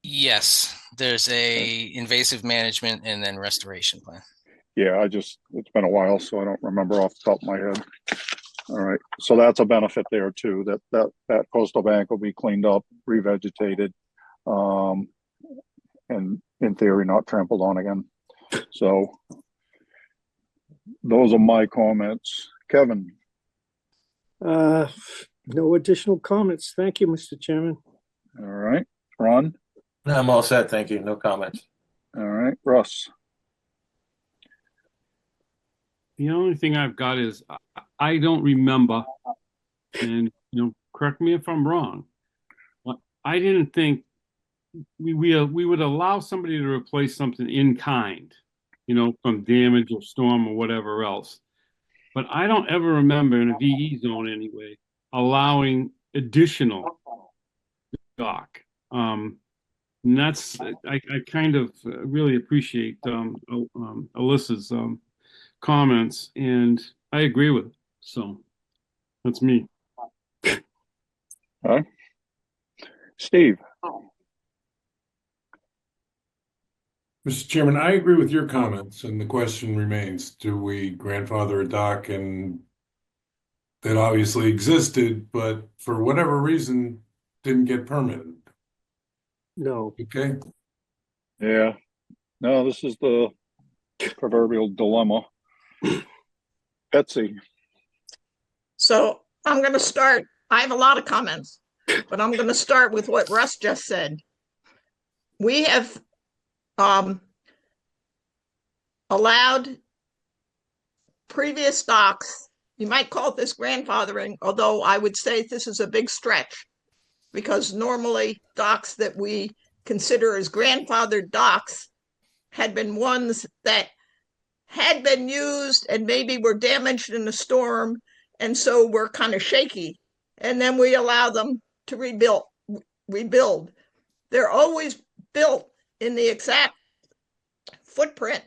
Yes, there's a invasive management and then restoration plan. Yeah, it's been a while, so I don't remember off the top of my head. All right, so that's a benefit there too, that coastal bank will be cleaned up, revegetated, and in theory, not trampled on again. So those are my comments. Kevin? No additional comments. Thank you, Mr. Chairman. All right, Ron? I'm all set, thank you, no comments. All right, Russ? The only thing I've got is I don't remember, and correct me if I'm wrong, but I didn't think we would allow somebody to replace something in kind, from damage or storm or whatever else. But I don't ever remember in a VE zone anyway allowing additional dock. And that's I kind of really appreciate Alyssa's comments, and I agree with it. So that's me. All right. Steve? Mr. Chairman, I agree with your comments, and the question remains, do we grandfather a dock? And that obviously existed, but for whatever reason, didn't get permitted. No. Okay. Yeah. No, this is the proverbial dilemma. Betsy? So I'm going to start. I have a lot of comments, but I'm going to start with what Russ just said. We have allowed previous docks. You might call this grandfathering, although I would say this is a big stretch, because normally docks that we consider as grandfathered docks had been ones that had been used and maybe were damaged in a storm, and so were kind of shaky. And then we allow them to rebuild. They're always built in the exact footprint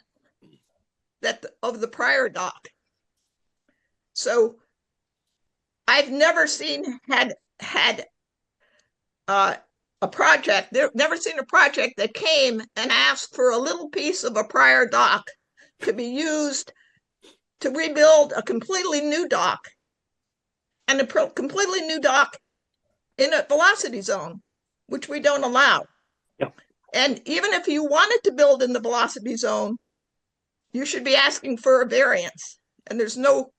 of the prior dock. So I've never seen a project, never seen a project that came and asked for a little piece of a prior dock to be used to rebuild a completely new dock, and a completely new dock in a velocity zone, which we don't allow. Yeah. And even if you wanted to build in the velocity zone, you should be asking for a variance. And there's no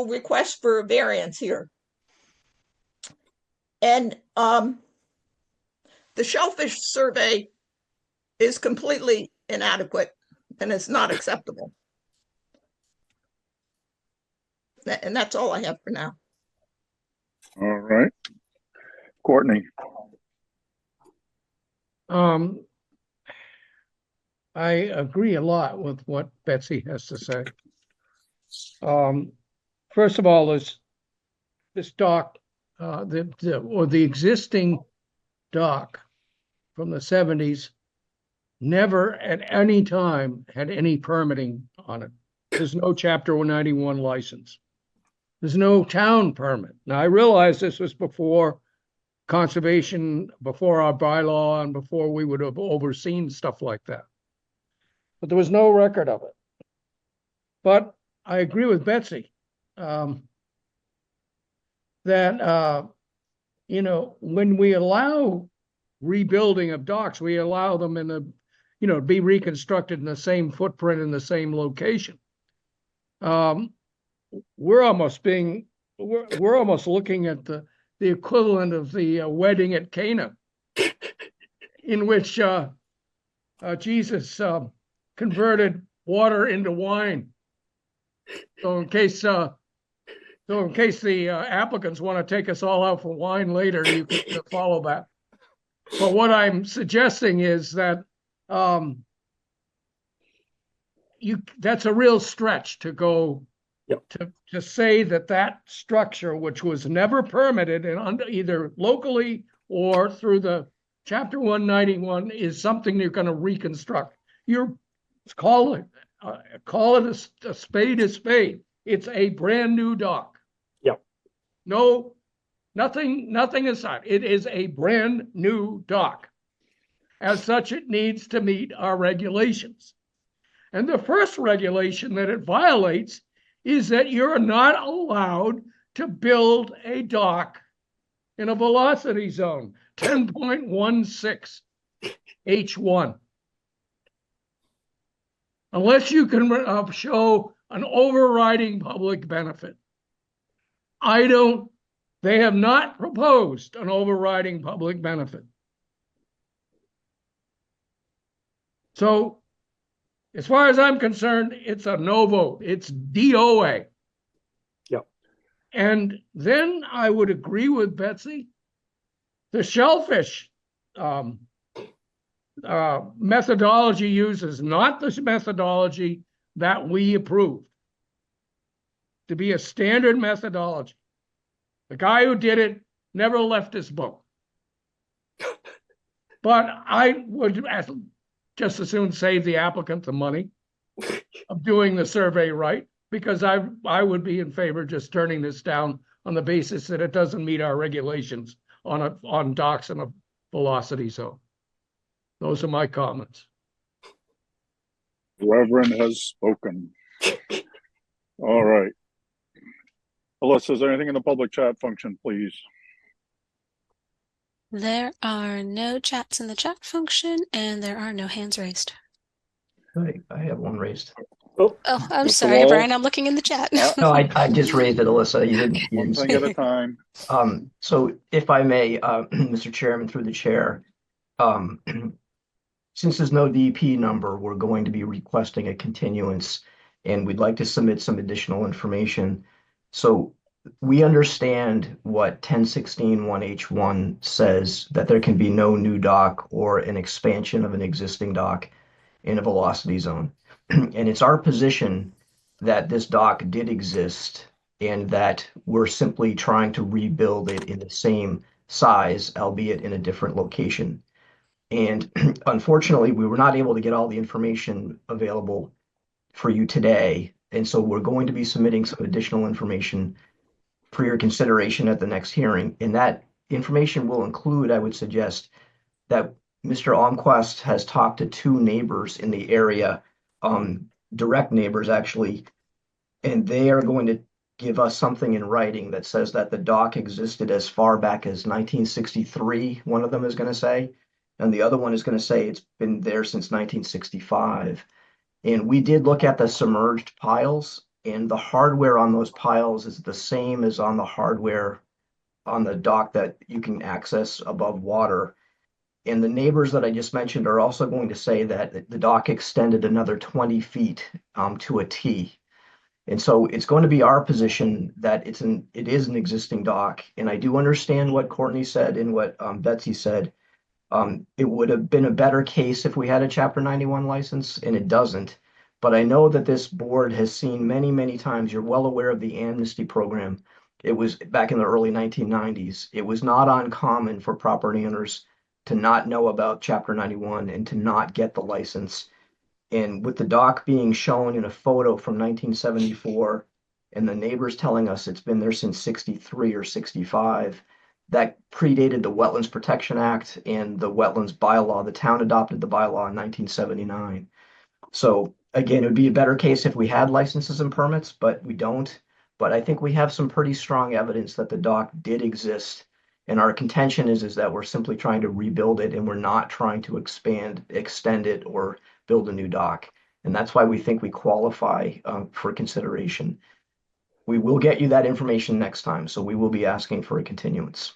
request for a variance here. And the shellfish survey is completely inadequate, and it's not acceptable. And that's all I have for now. All right. Courtney? I agree a lot with what Betsy has to say. First of all, this dock, the existing dock from the 70s never at any time had any permitting on it. There's no Chapter 191 license. There's no town permit. Now, I realize this was before conservation, before our bylaw, and before we would have overseen stuff like that. But there was no record of it. But I agree with Betsy that, when we allow rebuilding of docks, we allow them in be reconstructed in the same footprint in the same location. We're almost looking at the equivalent of the wedding at Cana, in which Jesus converted water into wine. So in case the applicants want to take us all out for wine later, you can follow that. But what I'm suggesting is that that's a real stretch to go. Yep. To say that structure, which was never permitted and under either locally or through the Chapter 191, is something you're going to reconstruct. Call it a spade a spade. It's a brand new dock. Yep. No, nothing aside. It is a brand new dock. As such, it needs to meet our regulations. And the first regulation that it violates is that you're not allowed to build a dock in a velocity zone, 10.16 H1. Unless you can show an overriding public benefit. They have not proposed an overriding public benefit. So, as far as I'm concerned, it's a no vote. It's DOA. Yep. And then I would agree with Betsy. The shellfish methodology used is not the methodology that we approved to be a standard methodology. The guy who did it never left his book. But I would just as soon save the applicant the money of doing the survey right, because I would be in favor of just turning this down on the basis that it doesn't meet our regulations on docks in a velocity zone. Those are my comments. Reverend has spoken. All right. Alyssa, is there anything in the public chat function, please? There are no chats in the chat function, and there are no hands raised. I have one raised. Oh, I'm Mr. sorry, Wall? Brian. I'm looking in the chat. No, I just raised it, Alyssa. You didn't One see thing at it. a time. So if I may, Mr. Chairman, through the chair, since there's no DP number, we're going to be requesting a continuance, and we'd like to submit some additional information. So we understand what 1016-1H1 says, that there can be no new dock or an expansion of an existing dock in a velocity zone. And it's our position that this dock did exist and that we're simply trying to rebuild it in the same size, albeit in a different location. And unfortunately, we were not able to get all the information available for you today. And so we're going to be submitting some additional information for your consideration at the next hearing. And that information will include, I would suggest, that Mr. Almquist has talked to 2 neighbors in the area, direct neighbors actually, and they are going to give us something in writing that says that the dock existed as far back as 1963, one of them is going to say, and the other one is going to say it's been there since 1965. And we did look at the submerged piles, and the hardware on those piles is the same as on the hardware on the dock that you can access above water. And the neighbors that I just mentioned are also going to say that the dock extended another 20 feet to a T. And so it's going to be our position that it is an existing dock. And I do understand what Courtney said and what Betsy said. It would have been a better case if we had a Chapter 91 license, and it doesn't. But I know that this board has seen many, many times, you're well aware of the amnesty program. It was back in the early 1990s. It was not uncommon for property owners to not know about Chapter 91 and to not get the license. And with the dock being shown in a photo from 1974 and the neighbors telling us it's been there since 63 or 65, that predated the Wetlands Protection Act and the wetlands bylaw. The town adopted the bylaw in 1979. So again, it would be a better case if we had licenses and permits, but we don't. But I think we have some pretty strong evidence that the dock did exist. And our contention is that we're simply trying to rebuild it, and we're not trying to extend it, or build a new dock. And that's why we think we qualify for consideration. We will get you that information next time, so we will be asking for a continuance.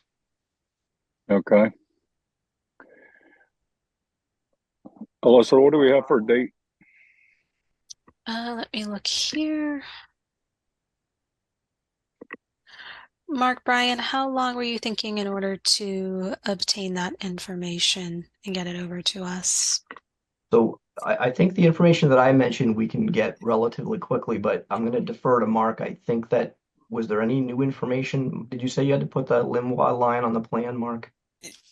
Okay. Alyssa, what do we have for a date? Let me look here. Mark, Brian, how long were you thinking in order to obtain that information and get it over to us? So I think the information that I mentioned we can get relatively quickly, but I'm going to defer to Mark. I think that, was there any new information? Did you say you had to put the Limois line on the plan, Mark?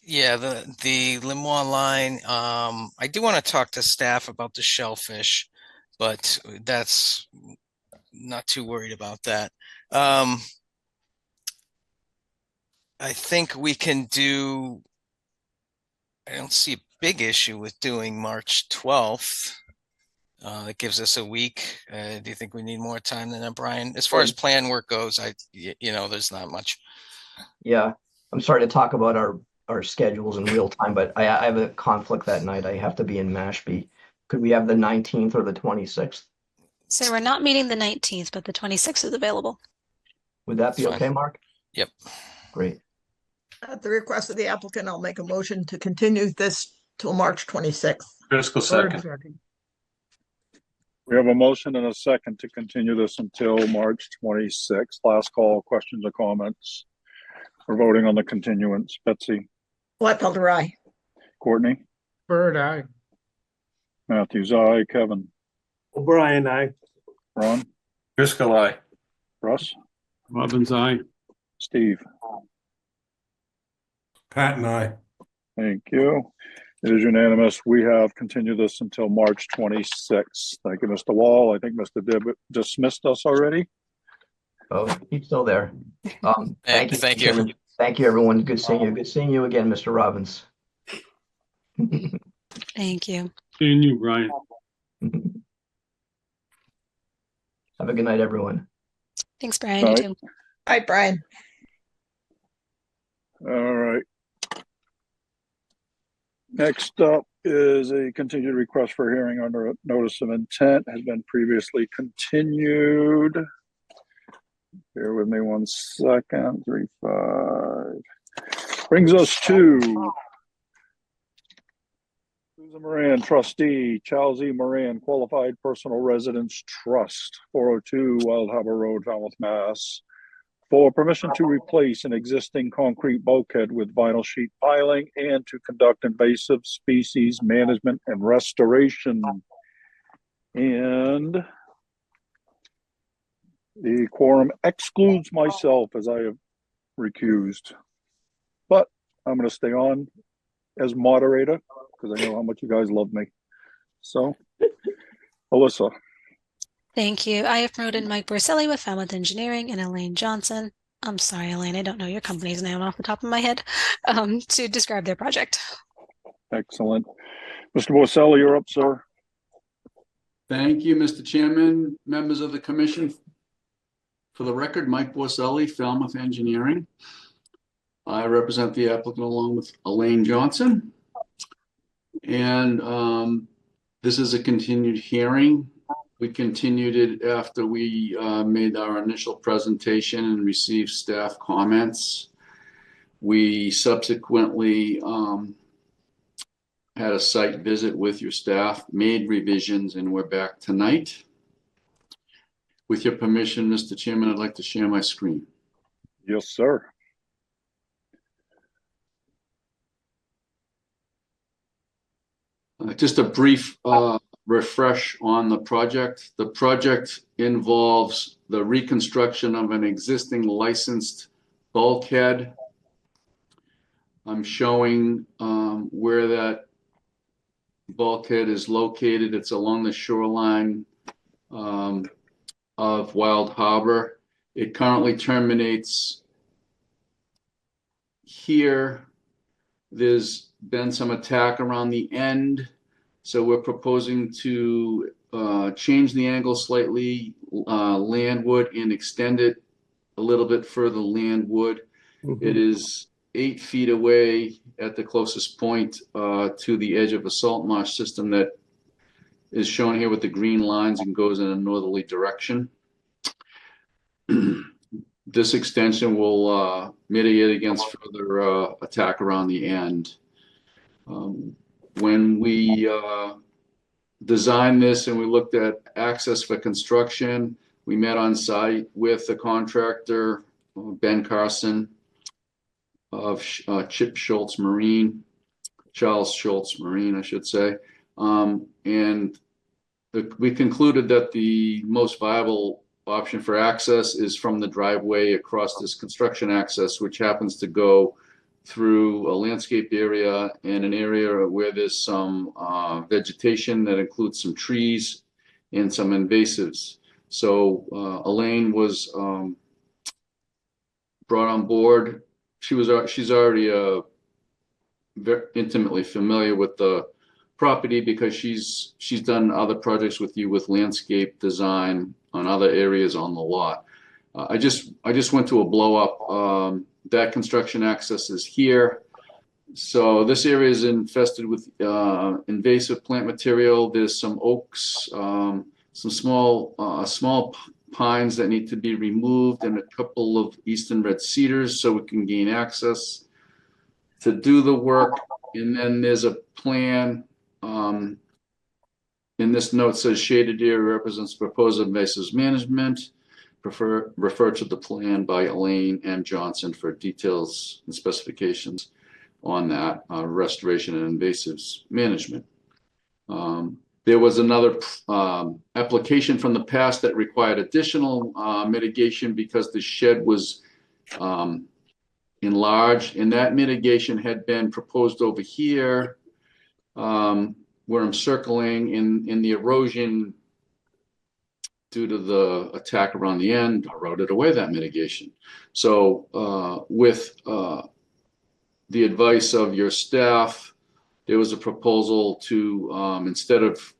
Yeah, the Limois line. I do want to talk to staff about the shellfish, but that's not too worried about that. I think we can do, I don't see a big issue with doing March 12th. That gives us a week. Do you think we need more time than that, Brian? As far as plan work goes, there's not much. Yeah, I'm sorry to talk about our schedules in real time, but I have a conflict that night. I have to be in Mashpee. Could we have the 19th or the 26th? So we're not meeting the 19th, but the 26th is available. Would that be Fine. okay, Mark? Yep. Great. At the request of the applicant, I'll make a motion to continue this till March 26th. Driscoll Bird second. second. We have a motion and a second to continue this until March 26th. Last call, questions or comments? We're voting on the continuance. Betsy, Whitefelder, aye. Courtney, Bird, aye. Matthews, aye. Kevin, O'Brien, aye. Ron, Driscoll aye. Russ, Robbins, aye. Steve. Pat and I. Thank you. It is unanimous. We have continued this until March 26th. Thank you, Mr. Wall. I think Mr. Dibb dismissed us already. Oh, he's still there. Thank you. Thank you. Chairman. Thank you, everyone. Good seeing you. Good seeing you again, Mr. Robbins. Thank you. Seeing you, Brian. Have a good night, everyone. Thanks, Brian. All You right. too. Aye, Brian. All right. Next up is a continued request for hearing under a notice of intent has been previously continued. Bear with me 1 second. 3-5. Brings us to Susan Moran, trustee, Charles E. Moran, Qualified Personal Residence Trust, 402 Wild Harbor Road, Falmouth, Mass. For permission to replace an existing concrete bulkhead with vinyl sheet piling and to conduct invasive species management and restoration. And the quorum excludes myself as I have recused. But I'm going to stay on as moderator because I know how much you guys love me. So, Alyssa. Thank you. I have promoted Mike Borselli with Falmouth Engineering and Elaine Johnson. I'm sorry, Elaine, I don't know your company's name off the top of my head, to describe their project. Excellent. Mr. Borselli, you're up, sir. Thank you, Mr. Chairman, members of the commission. For the record, Mike Borselli, Falmouth Engineering. I represent the applicant along with Elaine Johnson. And this is a continued hearing. We continued it after we made our initial presentation and received staff comments. We subsequently had a site visit with your staff, made revisions, and we're back tonight. With your permission, Mr. Chairman, I'd like to share my screen. Yes, sir. Just a brief refresh on the project. The project involves the reconstruction of an existing licensed bulkhead. I'm showing where that bulkhead is located. It's along the shoreline of Wild Harbor. It currently terminates here. There's been some attack around the end. So we're proposing to change the angle slightly landward and extend it a little bit further landward. It is 8 feet away at the closest point to the edge of a salt marsh system that is shown here with the green lines and goes in a northerly direction. This extension will mitigate against further attack around the end. When we designed this and we looked at access for construction, we met on site with the contractor, Ben Carson of Charles Schultz Marine, I should say. And we concluded that the most viable option for access is from the driveway across this construction access, which happens to go through a landscape area and an area where there's some vegetation that includes some trees and some invasives. So Elaine was brought on board. She's already very intimately familiar with the property because she's done other projects with you with landscape design on other areas on the lot. I just went to a blow up. That construction access is here. So this area is infested with invasive plant material. There's some oaks, some small pines that need to be removed, and a couple of eastern red cedars so we can gain access to do the work. And then there's a plan. In this note says shaded area represents proposed invasive management. Refer to the plan by Elaine M. Johnson for details and specifications on that restoration and invasives management. There was another application from the past that required additional mitigation because the shed was enlarged, and that mitigation had been proposed over here where I'm circling in the erosion due to the attack around the end, eroded away that mitigation. So with the advice of your staff, there was a proposal to, instead of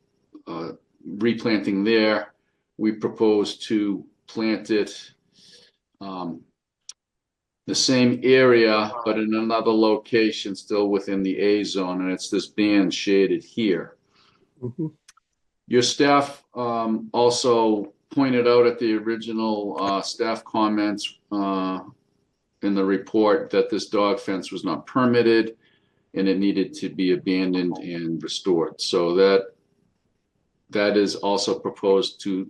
replanting there, we proposed to plant it the same area, but in another location still within the A zone, and it's this band shaded here. Mhm. Your staff also pointed out at the original staff comments in the report that this dog fence was not permitted and it needed to be abandoned and restored. So that is also proposed to,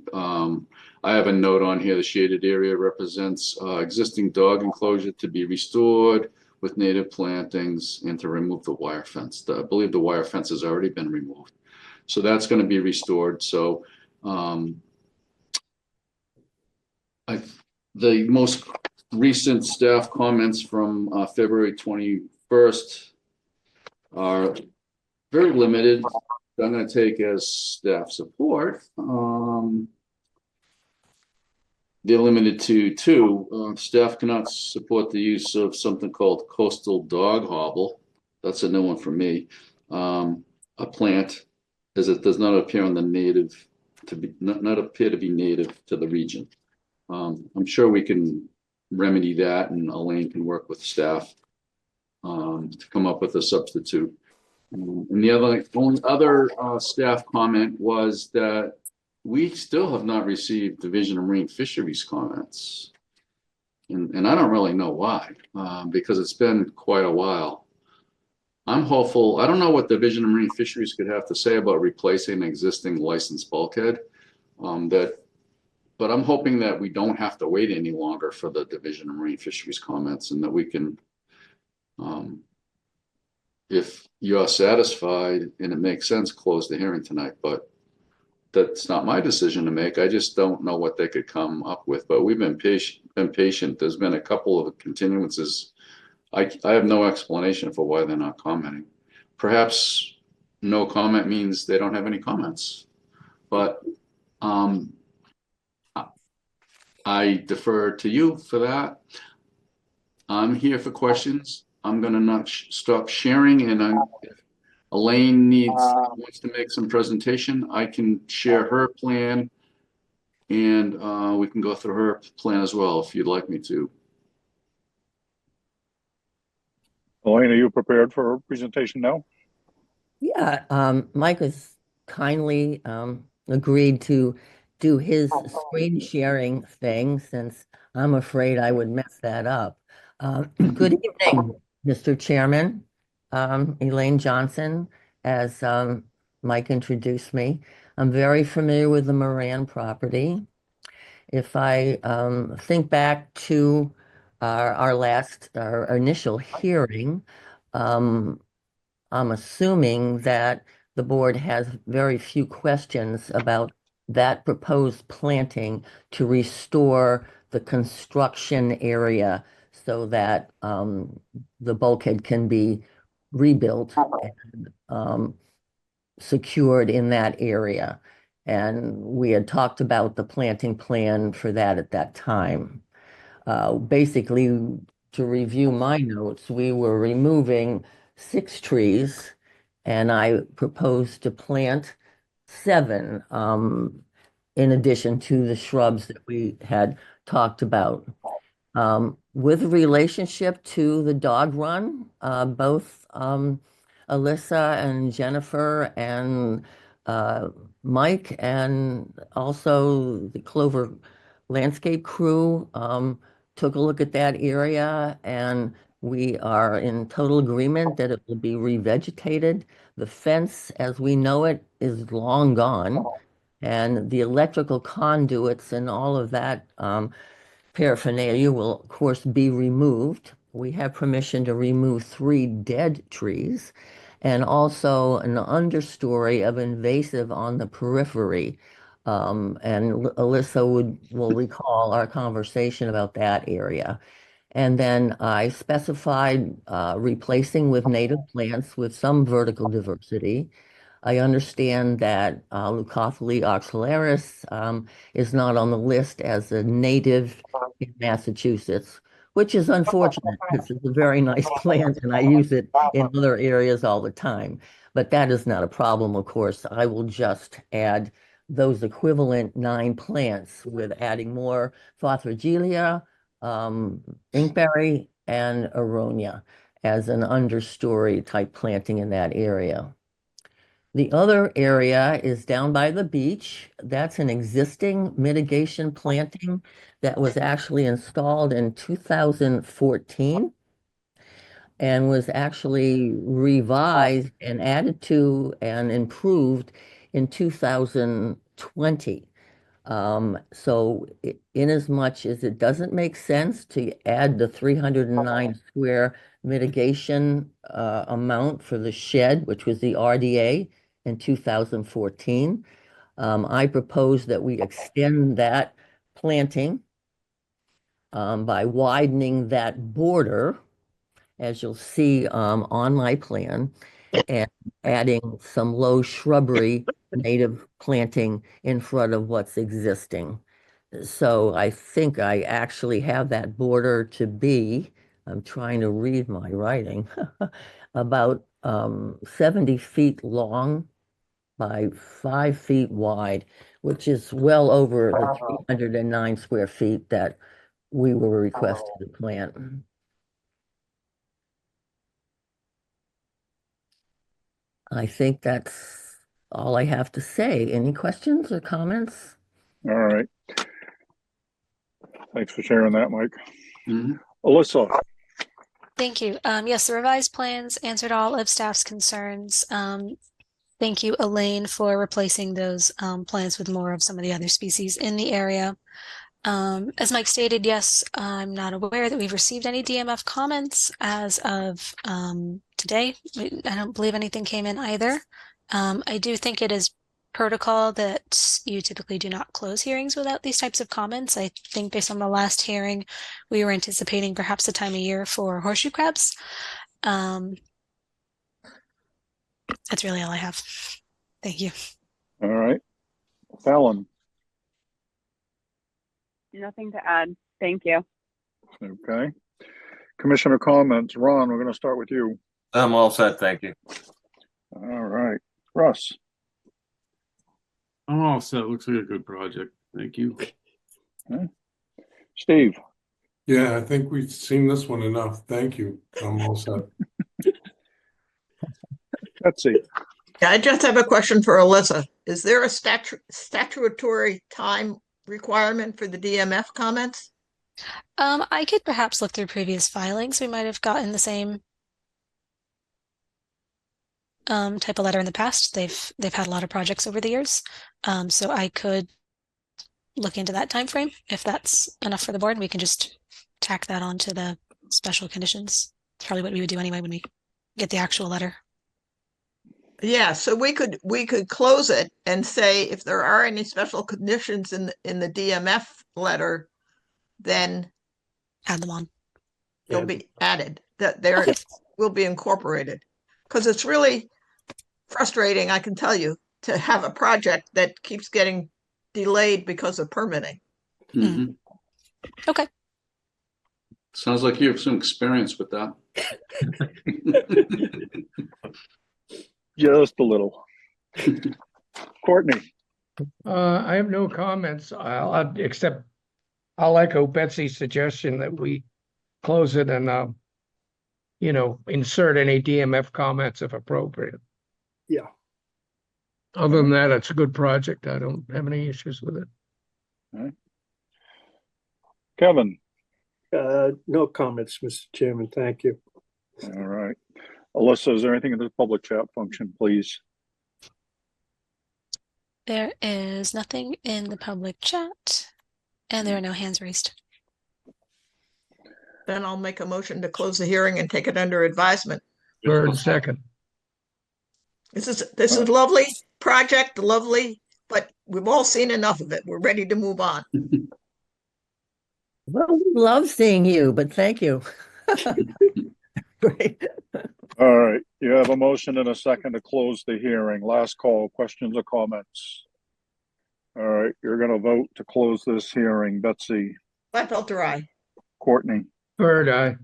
I have a note on here, the shaded area represents existing dog enclosure to be restored with native plantings and to remove the wire fence. I believe the wire fence has already been removed. So that's going to be restored. So the most recent staff comments from February 21st are very limited. I'm going to take as staff support. They're limited to two. Staff cannot support the use of something called coastal dog hobble. That's a new one for me. A plant, as it does not appear on the native to be not appear to be native to the region. I'm sure we can remedy that, and Elaine can work with staff to come up with a substitute. And the only other staff comment was that we still have not received Division of Marine Fisheries comments. And I don't really know why, because it's been quite a while. I'm hopeful. I don't know what Division of Marine Fisheries could have to say about replacing an existing licensed bulkhead. But I'm hoping that we don't have to wait any longer for the Division of Marine Fisheries comments, and that we can, if you're satisfied and it makes sense, close the hearing tonight. But that's not my decision to make. I just don't know what they could come up with. But we've been patient. There's been a couple of continuances. I have no explanation for why they're not commenting. Perhaps no comment means they don't have any comments. But I defer to you for that. I'm here for questions. I'm going to not stop sharing, and if Elaine wants to make some presentation, I can share her plan, and we can go through her plan as well if you'd like me to. Elaine, are you prepared for a presentation now? Yeah, Mike has kindly agreed to do his screen sharing thing, since I'm afraid I would mess that up. Good evening, Mr. Chairman. Elaine Johnson, as Mike introduced me. I'm very familiar with the Moran property. If I think back to our initial hearing, I'm assuming that the board has very few questions about that proposed planting to restore the construction area so that the bulkhead can be rebuilt and secured in that area. And we had talked about the planting plan for that at that time. Basically, to review my notes, we were removing 6 trees and I propose to plant 7 in addition to the shrubs that we had talked about. With relationship to the dog run, both Alyssa and Jennifer and Mike and also the Clover landscape crew took a look at that area, and we are in total agreement that it will be revegetated. The fence, as we know it, is long gone, and the electrical conduits and all of that paraphernalia will, of course, be removed. We have permission to remove 3 dead trees and also an understory of invasive on the periphery. And Alyssa will recall our conversation about that area. And then I specified replacing with native plants with some vertical diversity. I understand that Leucophila oxalaris is not on the list as a native in Massachusetts, which is unfortunate because it's a very nice plant and I use it in other areas all the time. But that is not a problem, of course. I will just add those equivalent 9 plants with adding more Fothragila, inkberry, and aronia as an understory type planting in that area. The other area is down by the beach. That's an existing mitigation planting that was actually installed in 2014 and was actually revised and added to and improved in 2020. So in as much as it doesn't make sense to add the 309 square mitigation amount for the shed, which was the RDA in 2014, I propose that we extend that planting by widening that border, as you'll see on my plan, and adding some low shrubbery native planting in front of what's existing. So I think I actually have that border to be, I'm trying to read my writing, about 70 feet long by 5 feet wide, which is well over the 309 square feet that we were requested to plant. I think that's all I have to say. Any questions or comments? All right. Thanks for sharing that, Mike. Alyssa. Thank you. Yes, the revised plans answered all of staff's concerns. Thank you, Elaine, for replacing those plants with more of some of the other species in the area. As Mike stated, yes, I'm not aware that we've received any DMF comments as of today. I don't believe anything came in either. I do think it is protocol that you typically do not close hearings without these types of comments. I think based on the last hearing, we were anticipating perhaps a time of year for horseshoe crabs. That's really all I have. Thank you. All right. Fallon. Nothing to add. Thank you. Okay. Commissioner comments. Ron, we're going to start with you. I'm all set, thank you. All right. Russ. I'm all set. Looks like a good project. Thank you. Okay. Steve. Yeah, I think we've seen this one enough. Thank you. I'm all set. Betsy. Yeah, I just have a question for Alyssa. Is there a statutory time requirement for the DMF comments? I could perhaps look through previous filings. We might have gotten the same type of letter in the past. They've had a lot of projects over the years. So I could look into that time frame if that's enough for the board. We can just tack that on to the special conditions. It's probably what we would do anyway when we get the actual letter. Yeah, so we could close it and say if there are any special conditions in the DMF letter, then add them on. They'll be added. That there will be incorporated. Because it's really frustrating, I can tell you, to have a project that keeps getting delayed because of permitting. Okay. Sounds like you have some experience with that. Just a little. Courtney, I have no comments. Except I'll echo Betsy's suggestion that we close it and, insert any DMF comments if appropriate. Yeah. Other than that, it's a good project. I don't have any issues with it. all right. Kevin, No comments, Mr. Chairman. Thank you. all right. Alyssa, is there anything in the public chat function, please? There is nothing in the public chat, and there are no hands raised. Then I'll make a motion to close the hearing and take it under advisement. Third, second. This is a lovely project, lovely, but we've all seen enough of it. We're ready to move on. Well, we love seeing you, but thank you. Great. All right, you have a motion and a second to close the hearing. Last call, questions or comments? All right, you're gonna vote to close this hearing. Betsy, Gladfelter, aye. Courtney, Third, aye.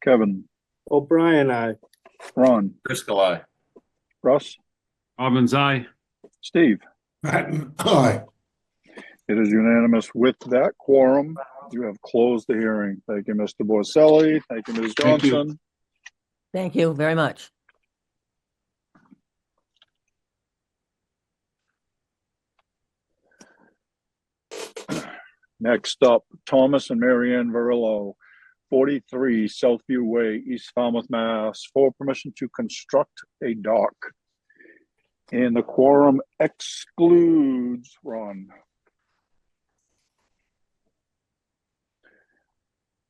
Kevin, O'Brien, aye. Ron, Driscoll, aye. Russ, Robbins, aye. Steve. Patton, aye. It is unanimous with that quorum. You have closed the hearing. Thank you, Mr. Borselli. Thank you, Ms. Thank you. Johnson. Thank you very much. Next up, Thomas and Marianne Verillo, 43 Southview Way, East Falmouth, Mass, for permission to construct a dock. And the quorum excludes Ron.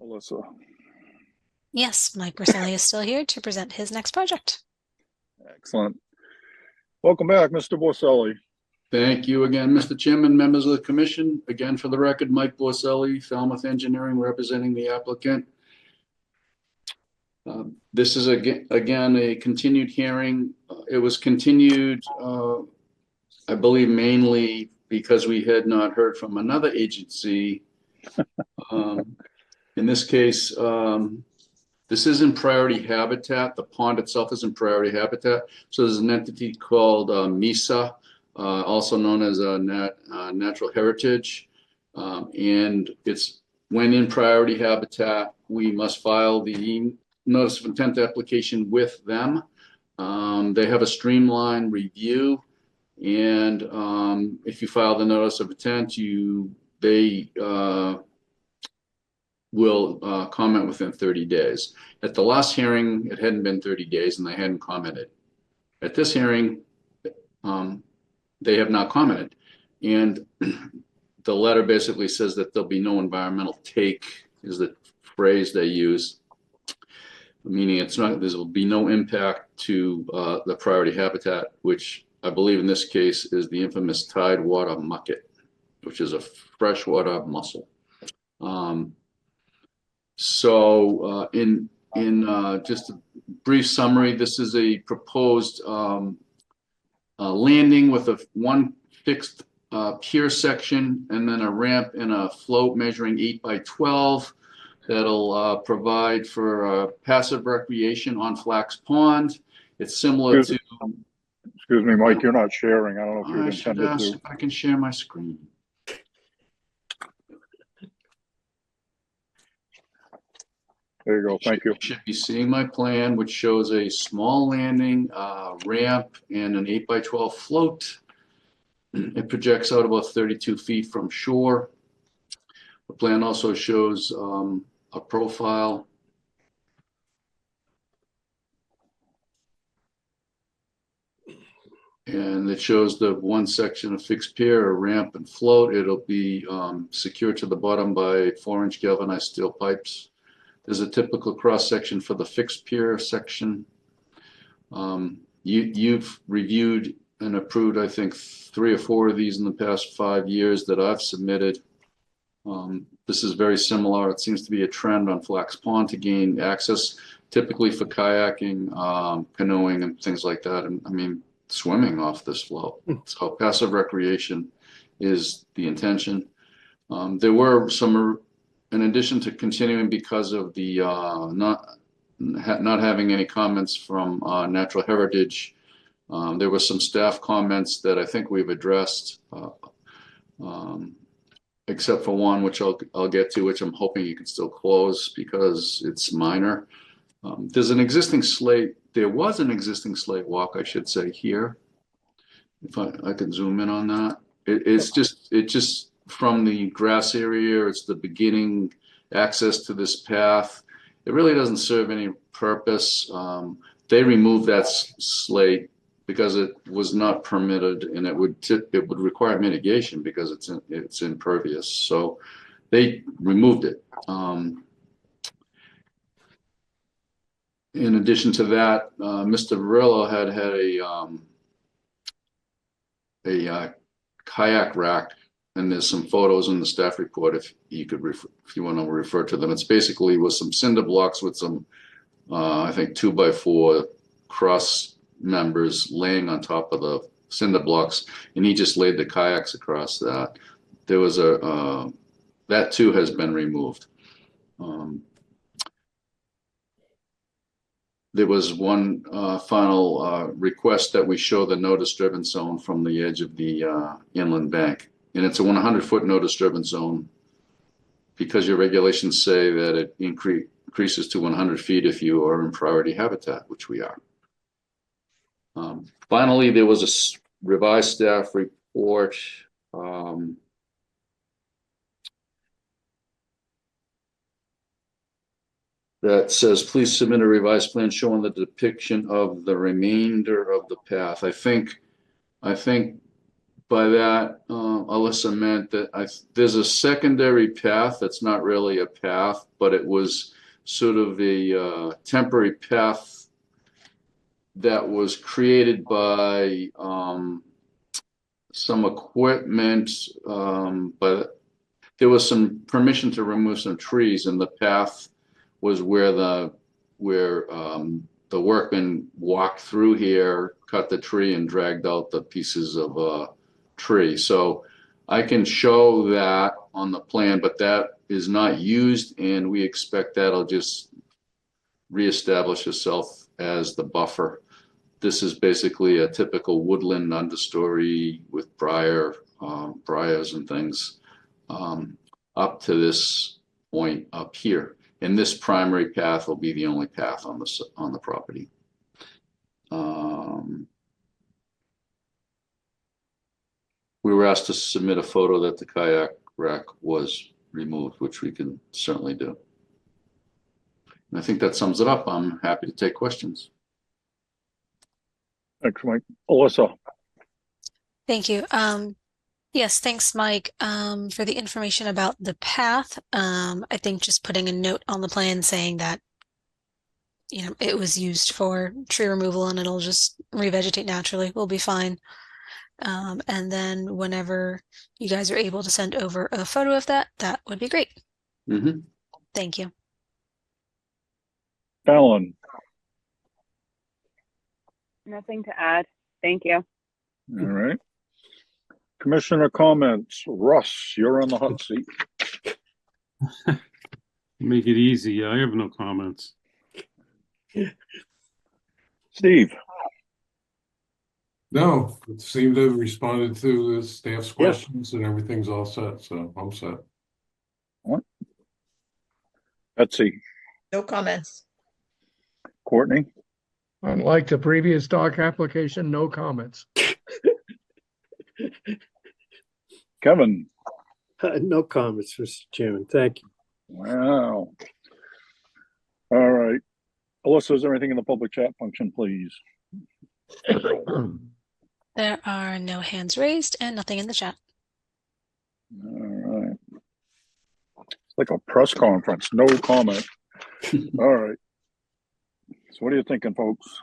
Alyssa. Yes, Mike Borselli is still here to present his next project. Excellent. Welcome back, Mr. Borselli. Thank you again, Mr. Chairman, members of the commission. Again, for the record, Mike Borselli, Falmouth Engineering, representing the applicant. This is again a continued hearing. It was continued, I believe, mainly because we had not heard from another agency. In this case, this is in priority habitat. The pond itself is in priority habitat. So there's an entity called MISA, also known as Natural Heritage. And it's when in priority habitat, we must file the notice of intent application with them. They have a streamlined review. And if you file the notice of intent, they will comment within 30 days. At the last hearing, it hadn't been 30 days and they hadn't commented. At this hearing, they have not commented. And the letter basically says that there'll be no environmental take, is the phrase they use, meaning there will be no impact to the priority habitat, which I believe in this case is the infamous tidewater mucket, which is a freshwater mussel. So in just a brief summary, this is a proposed landing with one fixed pier section and then a ramp and a float measuring 8 by 12 that'll provide for passive recreation on Flax Pond. It's similar to... Excuse me, Mike, you're not sharing. I don't know if you intended to. If I can share my screen. There you go. Thank you. You should be seeing my plan, which shows a small landing, ramp, and an 8 by 12 float. It projects out about 32 feet from shore. The plan also shows a profile. And it shows the one section of fixed pier, a ramp and float. It'll be secured to the bottom by 4-inch galvanized steel pipes. There's a typical cross section for the fixed pier section. You've reviewed and approved, I think, 3 or 4 of these in the past 5 years that I've submitted. This is very similar. It seems to be a trend on Flax Pond to gain access, typically for kayaking, canoeing, and things like that. And I mean, swimming off this float. So passive recreation is the intention. There were some, in addition to continuing because of the not having any comments from Natural Heritage, There were some staff comments that I think we've addressed, except for one, which I'll get to, which I'm hoping you can still close because it's minor. There was an existing slate walk, I should say, here. If I can zoom in on that. It's just from the grass area, it's the beginning access to this path. It really doesn't serve any purpose. They removed that slate because it was not permitted, and it would require mitigation because it's impervious. So they removed it. In addition to that, Mr. Varela had a kayak rack, and there's some photos in the staff report if you want to refer to them. It's basically was some cinder blocks with some I think 2x4 cross members laying on top of the cinder blocks, and he just laid the kayaks across that. There was that too has been removed. There was one final request that we show the no disturbance zone from the edge of the inland bank. And it's a 100-foot no disturbance zone because your regulations say that it increases to 100 feet if you are in priority habitat, which we are. Finally, there was a revised staff report. That says, please submit a revised plan showing the depiction of the remainder of the path. I think by that, Alyssa meant that there's a secondary path that's not really a path, but it was sort of a temporary path that was created by some equipment, but there was some permission to remove some trees, and the path was where the workmen walked through here, cut the tree, and dragged out the pieces of tree. So I can show that on the plan, but that is not used, and we expect that'll just reestablish itself as the buffer. This is basically a typical woodland understory with briars and things up to this point up here. And this primary path will be the only path on the property. We were asked to submit a photo that the kayak rack was removed, which we can certainly do. And I think that sums it up. I'm happy to take questions. Thanks, Mike. Alyssa. Thank you. Yes, thanks, Mike, for the information about the path. I think just putting a note on the plan saying that, it was used for tree removal and it'll just revegetate naturally will be fine. And then whenever you guys are able to send over a photo of that, that would be great. Mm-hmm. Thank you. Fallon. Nothing to add. Thank you. All right. Commissioner comments. Russ, you're on the hot seat. Make it easy. I have no comments. Steve. No, it seemed to have responded to the staff's questions and everything's all set, so I'm set. What? Betsy. No comments. Courtney. Unlike the previous dock application, no comments. Kevin. No comments, Mr. Chairman. Thank you. Wow. All right. Alyssa, is there anything in the public chat function, please? There are no hands raised and nothing in the chat. All right. It's like a press conference. No comment. All right. So what are you thinking, folks?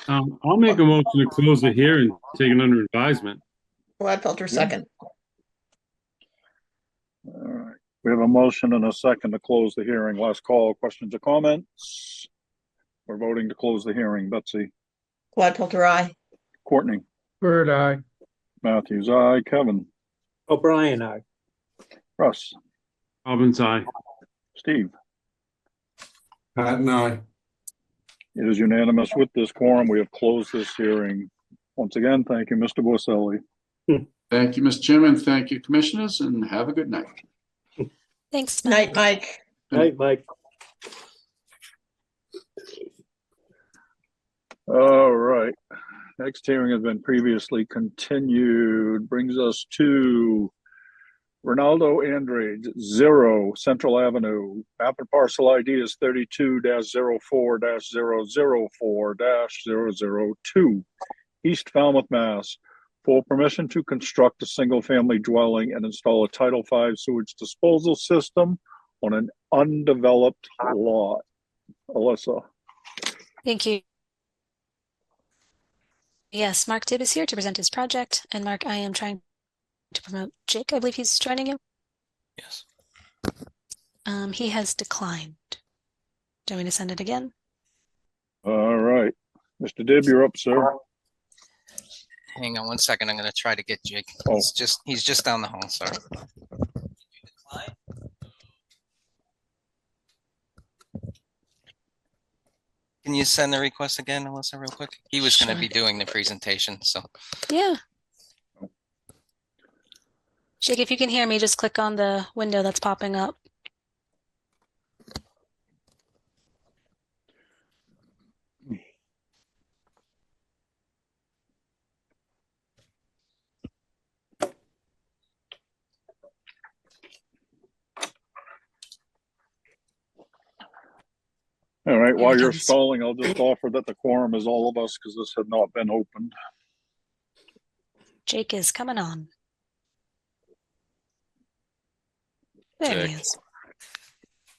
I'll make a motion to close the hearing, take it under advisement. Gladfelter, second. All right. We have a motion and a second to close the hearing. Last call. Questions or comments? We're voting to close the hearing. Betsy. Gladfelter, aye. Courtney. Bird eye. Matthews, aye. Kevin. O'Brien, aye. Russ. Robbins, aye. Steve. Pat and I. It is unanimous with this quorum. We have closed this hearing. Once again, thank you, Mr. Borselli. Thank you, Mr. Chairman. Thank you, commissioners, and have a good night. Thanks, Night, Mike. Mike. Night, Mike. All right. Next hearing has been previously continued. Brings us to Ronaldo Andrade, 0 Central Avenue. Map and parcel ID is 32-04-004-002, East Falmouth, Mass. For permission to construct a single-family dwelling and install a Title V sewage disposal system on an undeveloped lot. Alyssa. Thank you. Yes, Mark Dibb is here to present his project. And Mark, I am trying to promote Jake. I believe he's joining you. Yes. He has declined. Do you want me to send it again? All right. Mr. Dibb, you're up, sir. Hang on one second. I'm going to try to get Jake. Oh. He's just down the hall. Sorry. Can you send the request again, Alyssa, real quick? He was going to be doing the presentation, so. Yeah. Jake, if you can hear me, just click on the window that's popping up. All right, while you're comes. stalling, I'll just offer that the quorum is all of us because this had not been opened. Jake is coming on. There he is.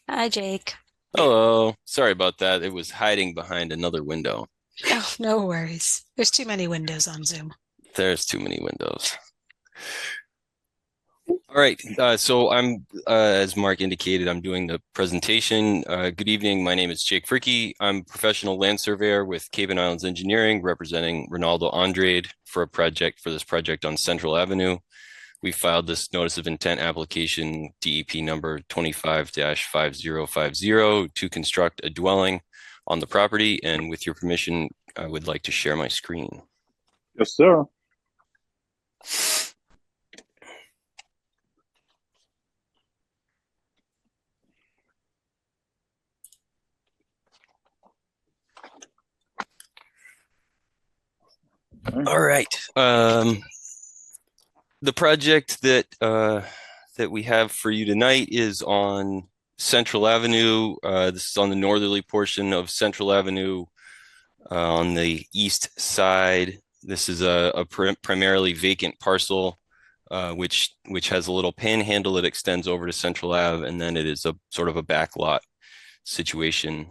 Hi, Jake. Hello. Sorry about that. It was hiding behind another window. Oh, no worries. There's too many windows on Zoom. There's too many windows. All right. So I'm, as Mark indicated, I'm doing the presentation. Good evening. My name is Jake Fricke. I'm a professional land surveyor with Cape and Islands Engineering, representing Ronaldo Andrade for this project on Central Avenue. We filed this notice of intent application DEP number 25-5050 to construct a dwelling on the property. And with your permission, I would like to share my screen. Yes, sir. All right. The project that we have for you tonight is on Central Avenue. This is on the northerly portion of Central Avenue on the east side. This is a primarily vacant parcel, which has a little panhandle that extends over to Central Ave, and then it is a sort of a backlot situation.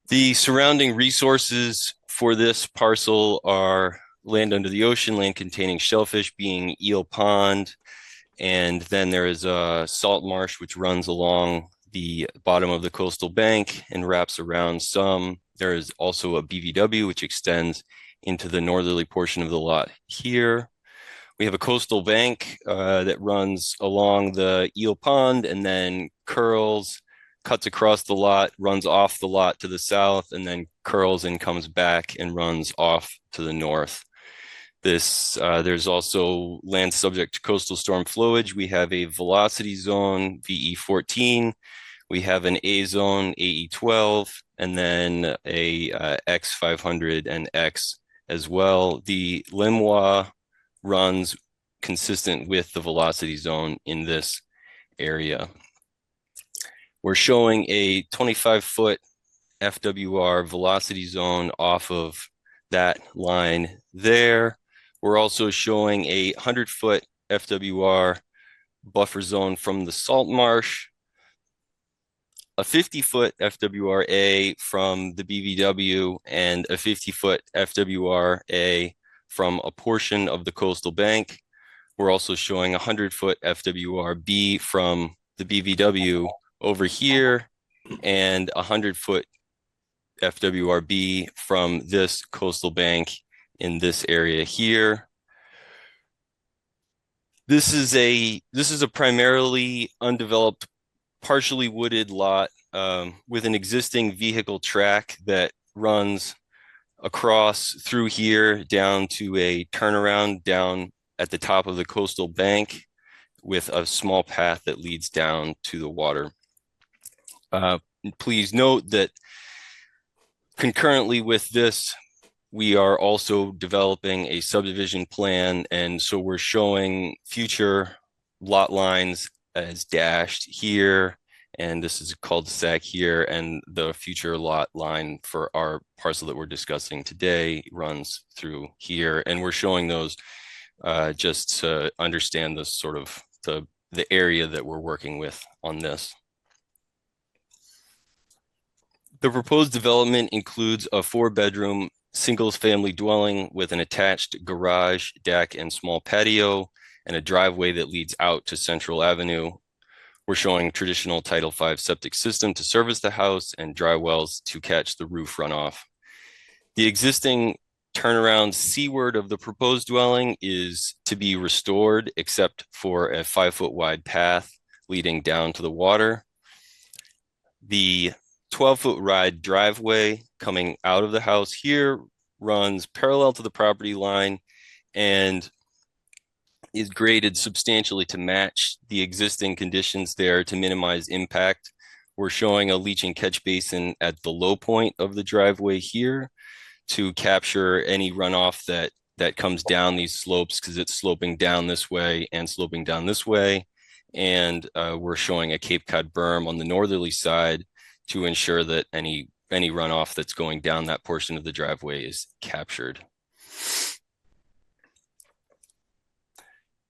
The surrounding resources for this parcel are land under the ocean, land containing shellfish being Eel Pond, and then there is a salt marsh which runs along the bottom of the coastal bank and wraps around some. There is also a BVW which extends into the northerly portion of the lot here. We have a coastal bank that runs along the Eel Pond and then curls, cuts across the lot, runs off the lot to the south, and then curls and comes back and runs off to the north. There's also land subject to coastal storm flowage. We have a velocity zone, VE14. We have an A zone, AE12, and then a X500 and X as well. The Limois runs consistent with the velocity zone in this area. We're showing a 25-foot FWR velocity zone off of that line there. We're also showing a 100-foot FWR buffer zone from the salt marsh, a 50-foot FWRA from the BVW, and a 50-foot FWRA from a portion of the coastal bank. We're also showing a 100-foot FWRB from the BVW over here, and a 100-foot FWRB from this coastal bank in this area here. This is a primarily undeveloped partially wooded lot with an existing vehicle track that runs across through here down to a turnaround down at the top of the coastal bank with a small path that leads down to the water. Please note that concurrently with this, we are also developing a subdivision plan, and so we're showing future lot lines as dashed here, and this is a cul-de-sac here, and the future lot line for our parcel that we're discussing today runs through here, and we're showing those just to understand the sort of the area that we're working with on this. The proposed development includes a 4-bedroom singles family dwelling with an attached garage, deck, and small patio, and a driveway that leads out to Central Avenue. We're showing traditional Title V septic system to service the house and dry wells to catch the roof runoff. The existing turnaround seaward of the proposed dwelling is to be restored, except for a 5-foot wide path leading down to the water. The 12-foot wide driveway coming out of the house here runs parallel to the property line and is graded substantially to match the existing conditions there to minimize impact. We're showing a leaching catch basin at the low point of the driveway here to capture any runoff that comes down these slopes, because it's sloping down this way and sloping down this way. And we're showing a Cape Cod berm on the northerly side to ensure that any runoff that's going down that portion of the driveway is captured.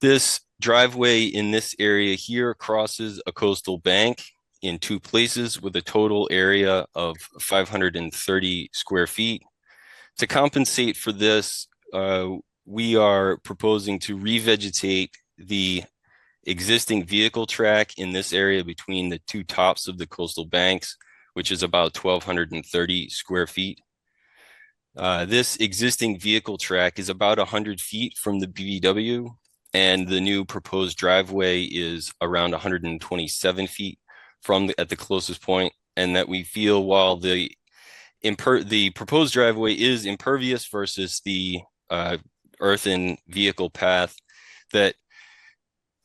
This driveway in this area here crosses a coastal bank in 2 places with a total area of 530 square feet. To compensate for this, we are proposing to revegetate the existing vehicle track in this area between the 2 tops of the coastal banks, which is about 1,230 square feet. This existing vehicle track is about 100 feet from the BVW, and the new proposed driveway is around 127 feet at the closest point, and that we feel while the proposed driveway is impervious versus the earthen vehicle path, that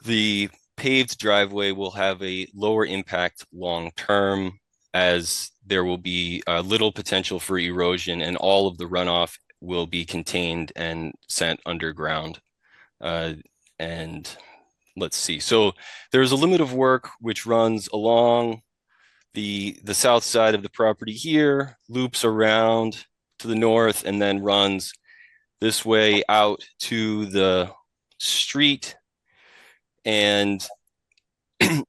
the paved driveway will have a lower impact long term, as there will be little potential for erosion and all of the runoff will be contained and sent underground. And let's see. So there's a limit of work which runs along the south side of the property here, loops around to the north, and then runs this way out to the street. And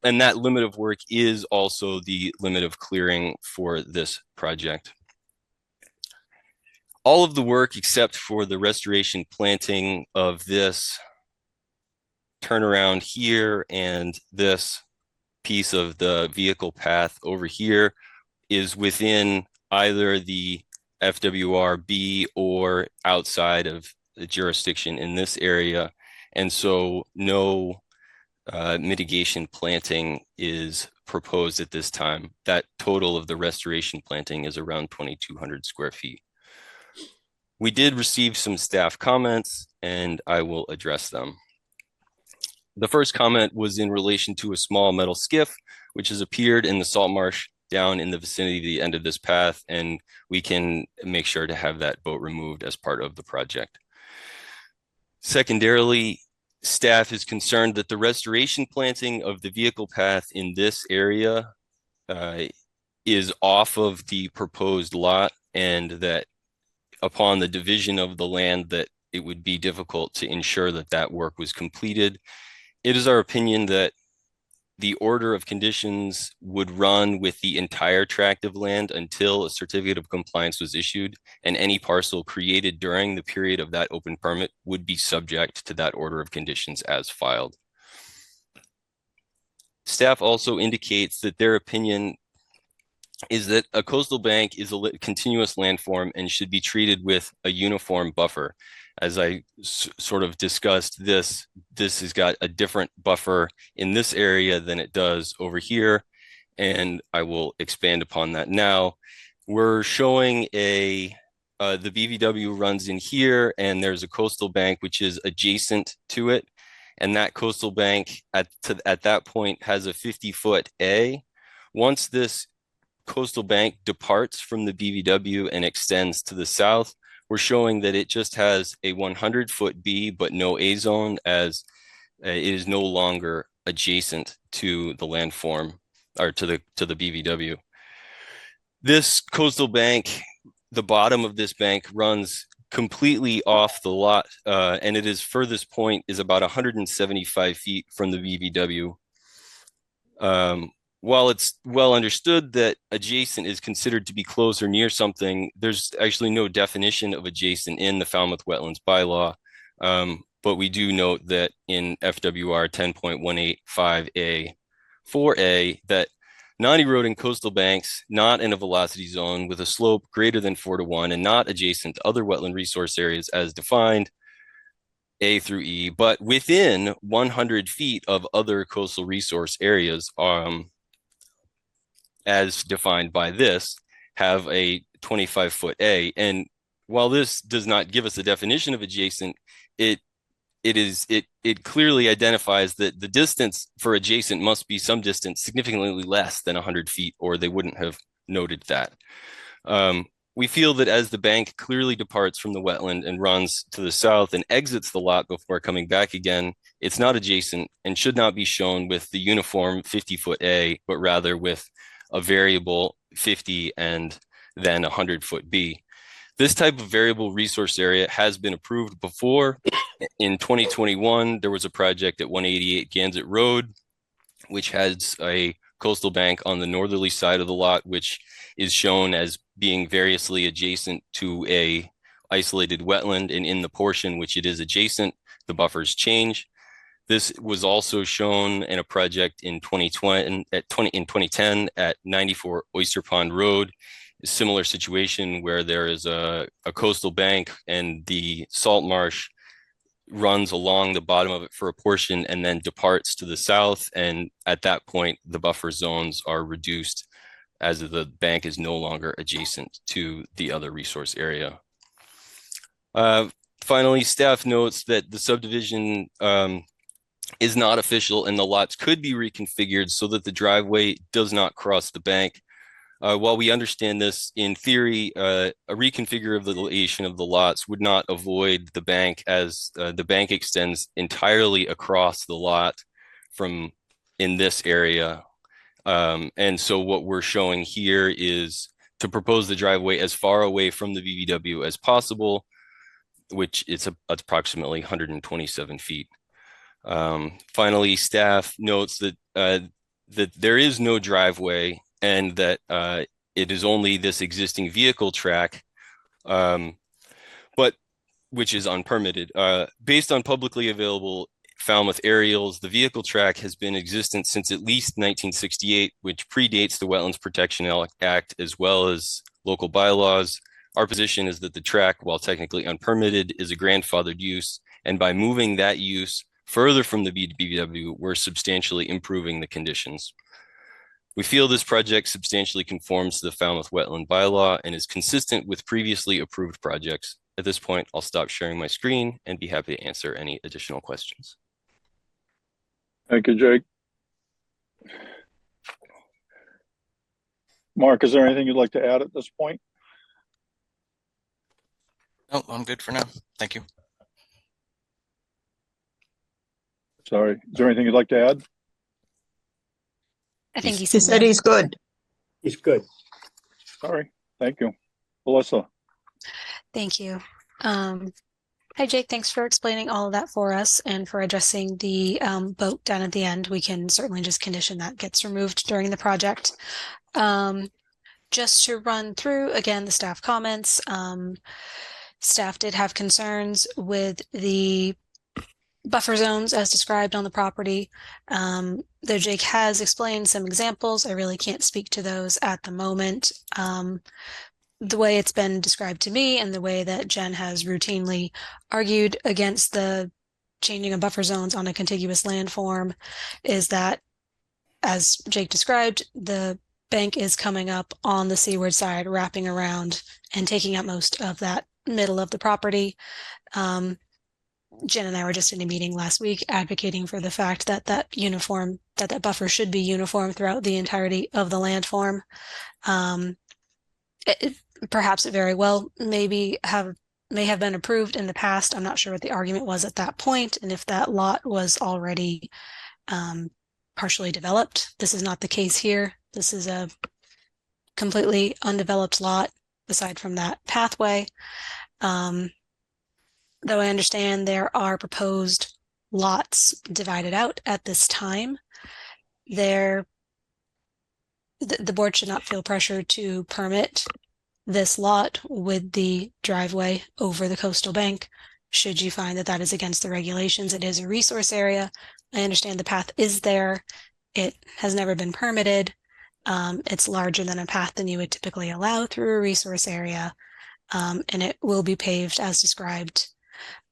and that limit of work is also the limit of clearing for this project. All of the work except for the restoration planting of this turnaround here and this piece of the vehicle path over here is within either the FWRB or outside of the jurisdiction in this area. And so no mitigation planting is proposed at this time. That total of the restoration planting is around 2,200 square feet. We did receive some staff comments, and I will address them. The first comment was in relation to a small metal skiff, which has appeared in the salt marsh down in the vicinity of the end of this path, and we can make sure to have that boat removed as part of the project. Secondarily, staff is concerned that the restoration planting of the vehicle path in this area is off of the proposed lot, and that upon the division of the land that it would be difficult to ensure that that work was completed. It is our opinion that the order of conditions would run with the entire tract of land until a certificate of compliance was issued, and any parcel created during the period of that open permit would be subject to that order of conditions as filed. Staff also indicates that their opinion is that a coastal bank is a continuous landform and should be treated with a uniform buffer. As I sort of discussed, this has got a different buffer in this area than it does over here. and I will expand upon that now. We're showing the BVW runs in here, and there's a coastal bank which is adjacent to it. And that coastal bank at that point has a 50-foot A. Once this coastal bank departs from the BVW and extends to the south, we're showing that it just has a 100-foot B, but no A zone, as it is no longer adjacent to the landform or to the BVW. This coastal bank, the bottom of this bank runs completely off the lot, and its furthest point is about 175 feet from the BVW. While it's well understood that adjacent is considered to be close or near something, there's actually no definition of adjacent in the Falmouth Wetlands bylaw. But we do note that in FWR 10.185A 4A that non-eroding coastal banks not in a velocity zone with a slope greater than 4:1 and not adjacent to other wetland resource areas as defined, A through E, but within 100 feet of other coastal resource areas, as defined by this, have a 25-foot A. And while this does not give us a definition of adjacent, it clearly identifies that the distance for adjacent must be some distance significantly less than 100 feet, or they wouldn't have noted that. We feel that as the bank clearly departs from the wetland and runs to the south and exits the lot before coming back again, it's not adjacent and should not be shown with the uniform 50-foot A, but rather with a variable 50 and then 100-foot B. This type of variable resource area has been approved before. In 2021, there was a project at 188 Gansett Road, which has a coastal bank on the northerly side of the lot, which is shown as being variously adjacent to a isolated wetland, and in the portion which it is adjacent, the buffers change. This was also shown in a project in 2010 at 94 Oyster Pond Road, a similar situation where there is a coastal bank and the salt marsh runs along the bottom of it for a portion and then departs to the south. And at that point, the buffer zones are reduced as the bank is no longer adjacent to the other resource area. Finally, staff notes that the subdivision is not official and the lots could be reconfigured so that the driveway does not cross the bank. While we understand this, in theory, a reconfiguration of the lots would not avoid the bank, as the bank extends entirely across the lot from in this area. And so what we're showing here is to propose the driveway as far away from the BVW as possible, which is approximately 127 feet. Finally, staff notes that that there is no driveway and that it is only this existing vehicle track, but which is unpermitted. Based on publicly available Falmouth aerials, the vehicle track has been existent since at least 1968, which predates the Wetlands Protection Act as well as local bylaws. Our position is that the track, while technically unpermitted, is a grandfathered use, and by moving that use further from the BVW, we're substantially improving the conditions. We feel this project substantially conforms to the Falmouth Wetland Bylaw and is consistent with previously approved projects. At this point, I'll stop sharing my screen and be happy to answer any additional questions. Thank you, Jake. Mark, is there anything you'd like to add at this point? No, I'm good for now. Thank you. Sorry, is there anything you'd like to add? I think he He said he's good. He's good. Sorry, thank you. Melissa. Thank you. Hi, Jake. Thanks for explaining all of that for us and for addressing the boat down at the end. We can certainly just condition that gets removed during the project. Just to run through, again, the staff comments. Staff did have concerns with the buffer zones as described on the property. Though Jake has explained some examples, I really can't speak to those at the moment. The way it's been described to me and the way that Jen has routinely argued against the changing of buffer zones on a contiguous landform is that as Jake described, the bank is coming up on the seaward side, wrapping around and taking up most of that middle of the property. Jen and I were just in a meeting last week advocating for the fact that that buffer should be uniform throughout the entirety of the landform. Perhaps it very well may have been approved in the past. I'm not sure what the argument was at that point, and if that lot was already partially developed. This is not the case here. This is a completely undeveloped lot aside from that pathway. Though I understand there are proposed lots divided out at this time, the board should not feel pressure to permit this lot with the driveway over the coastal bank. Should you find that that is against the regulations, it is a resource area. I understand the path is there. It has never been permitted. It's larger than a path than you would typically allow through a resource area, and it will be paved as described.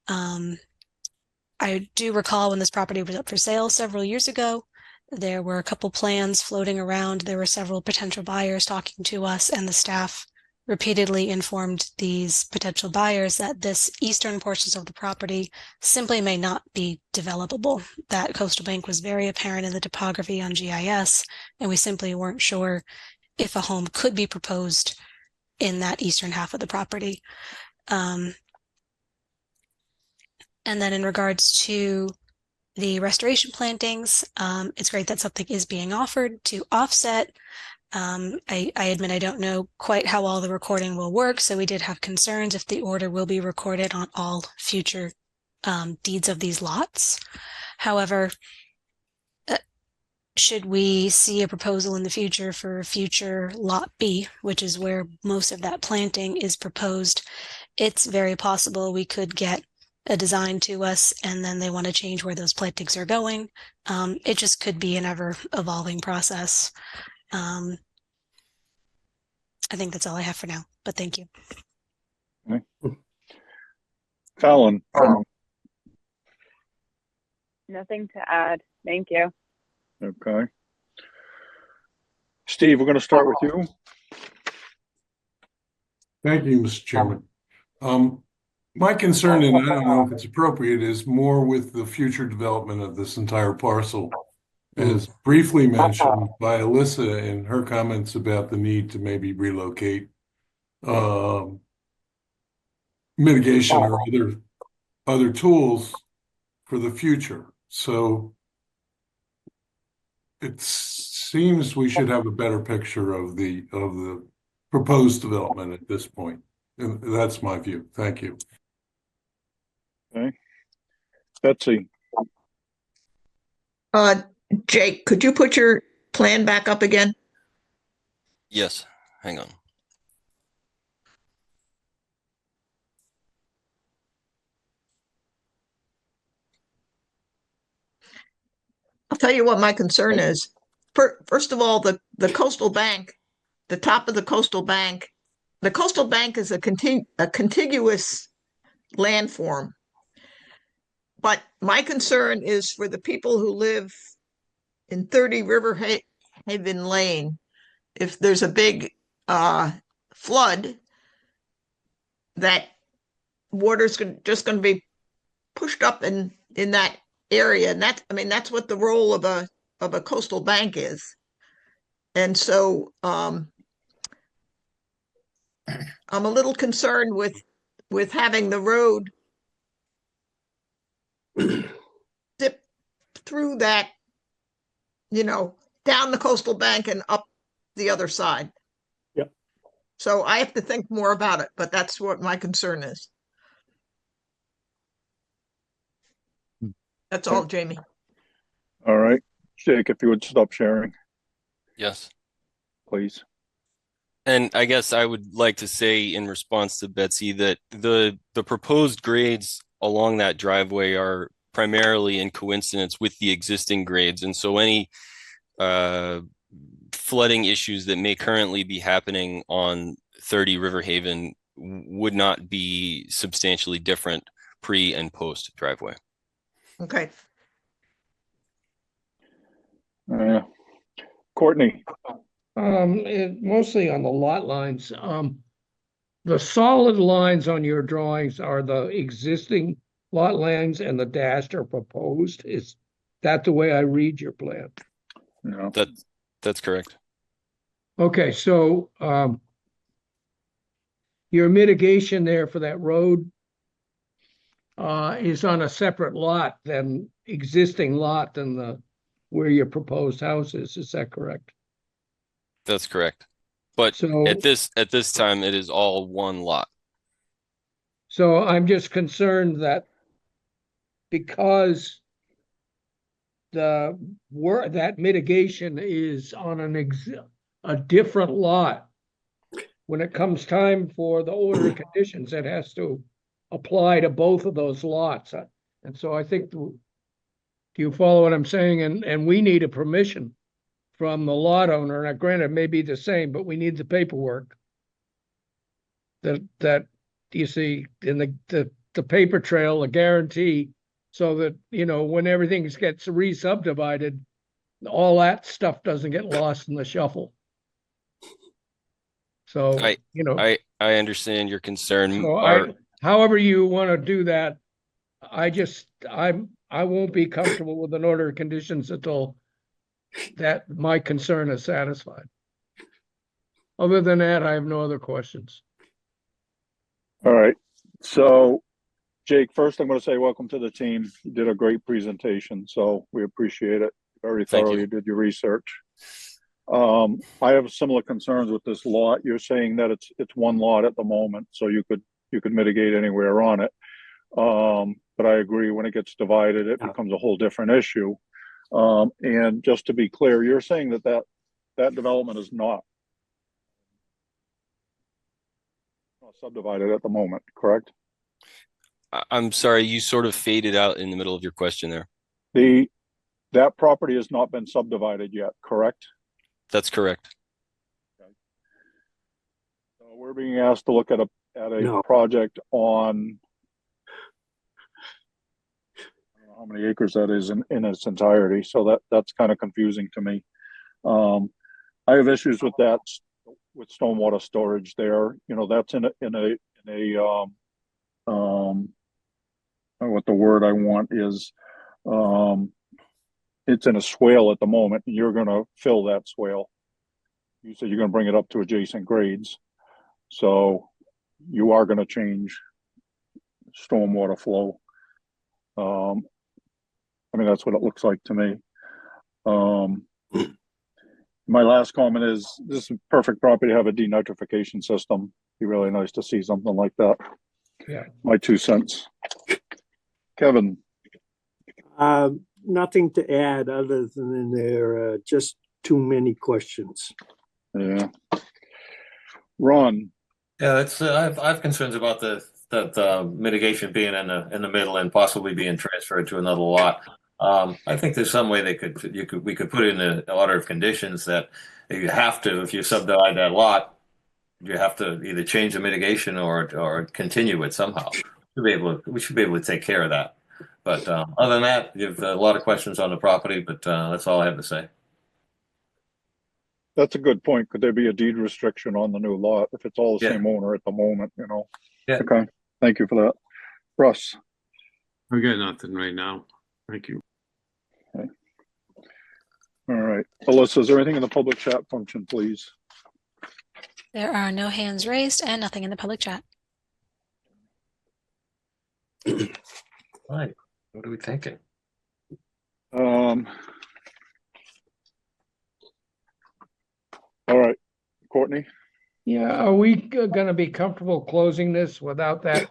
I do recall when this property was up for sale several years ago, there were a couple plans floating around. There were several potential buyers talking to us, and the staff repeatedly informed these potential buyers that this eastern portions of the property simply may not be developable. That coastal bank was very apparent in the topography on GIS, and we simply weren't sure if a home could be proposed in that eastern half of the property. And then in regards to the restoration plantings, it's great that something is being offered to offset. I admit I don't know quite how all the recording will work, so we did have concerns if the order will be recorded on all future deeds of these lots. However, should we see a proposal in the future for future Lot B, which is where most of that planting is proposed, it's very possible we could get a design to us and then they want to change where those plantings are going. It just could be an ever evolving process. I think that's all I have for now, but thank you. Okay. Fallon. Nothing to add. Thank you. Okay. Steve, we're going to start with you. Thank you, Mr. Chairman. My concern, and I don't know if it's appropriate, is more with the future development of this entire parcel. As briefly mentioned by Alyssa in her comments about the need to maybe relocate mitigation or other tools for the future. So it seems we should have a better picture of the proposed development at this point. And that's my view. Thank you. Okay. Betsy. Jake, could you put your plan back up again? Yes, hang on. I'll tell you what my concern is. First of all, the coastal bank, the top of the coastal bank is a contiguous landform. But my concern is for the people who live in 30 River Haven Lane. If there's a big flood, that water's just going to be pushed up in that area, and that's what the role of a coastal bank is. And so I'm a little concerned with having the road dip through that, down the coastal bank and up the other side. Yep. So I have to think more about it, but that's what my concern is. That's all, Jamie. All right. Jake, if you would stop sharing. Yes. Please. And I guess I would like to say in response to Betsy that the proposed grades along that driveway are primarily in coincidence with the existing grades. And so any flooding issues that may currently be happening on 30 River Haven would not be substantially different pre and post driveway. Okay. Courtney, Mostly on the lot lines. The solid lines on your drawings are the existing lot lines and the dashed are proposed. Is that the way I read your plan? no, That's correct. Okay, so your mitigation there for that road is on a separate lot than existing lot than the where your proposed house is that correct? That's correct. But So at this time, it is all one lot. So I'm just concerned that because the work that mitigation is on a different lot, when it comes time for the order of conditions, it has to apply to both of those lots. And so I think, do you follow what I'm saying? And we need a permission from the lot owner. Now, granted, it may be the same, but we need the paperwork that you see in the paper trail, a guarantee, so that, you know, when everything gets re-subdivided, all that stuff doesn't get lost in the shuffle. So, you know, I understand your concern. so however you want to do that, I won't be comfortable with an order of conditions until that my concern is satisfied. Other than that, I have no other questions. all right. So, Jake, first I'm going to say welcome to the team. You did a great presentation, so we appreciate it. Very thorough. You did your research. I have similar concerns with this lot. You're saying that it's one lot at the moment, so you could mitigate anywhere on it. But I agree, when it gets divided, it becomes a whole different issue. And just to be clear, you're saying that development is not subdivided at the moment, correct? I'm sorry, you sort of faded out in the middle of your question there. That property has not been subdivided yet, correct? That's correct. Okay. So we're being asked to look at a project on, I don't know how many acres that is in its entirety. So that's kind of confusing to me. I have issues with that, with stormwater storage there. You know, that's in a what the word I want is, it's in a swale at the moment, and you're going to fill that swale. You said you're going to bring it up to adjacent grades. So you are going to change stormwater flow. I mean, that's what it looks like to me. My last comment is, this is a perfect property to have a denitrification system. Be really nice to see something like that. Yeah. My 2 cents. Kevin. Nothing to add other than there are just too many questions. Yeah. Ron. Yeah, it's I've concerns about the mitigation being in the middle and possibly being transferred to another lot. I think there's some way we could put in the order of conditions that you have to, if you subdivide that lot, you have to either change the mitigation or continue it somehow. We should be able to take care of that. But other than that, you have a lot of questions on the property, but that's all I have to say. That's a good point. Could there be a deed restriction on the new lot if it's all the same owner at the moment, you know? Yeah. Okay. Thank you for that. Russ. I got nothing right now. Thank you. Okay. All right. Alyssa, is there anything in the public chat function, please? There are no hands raised and nothing in the public chat. Right. What are we thinking? All right, Courtney. Yeah, are we going to be comfortable closing this without that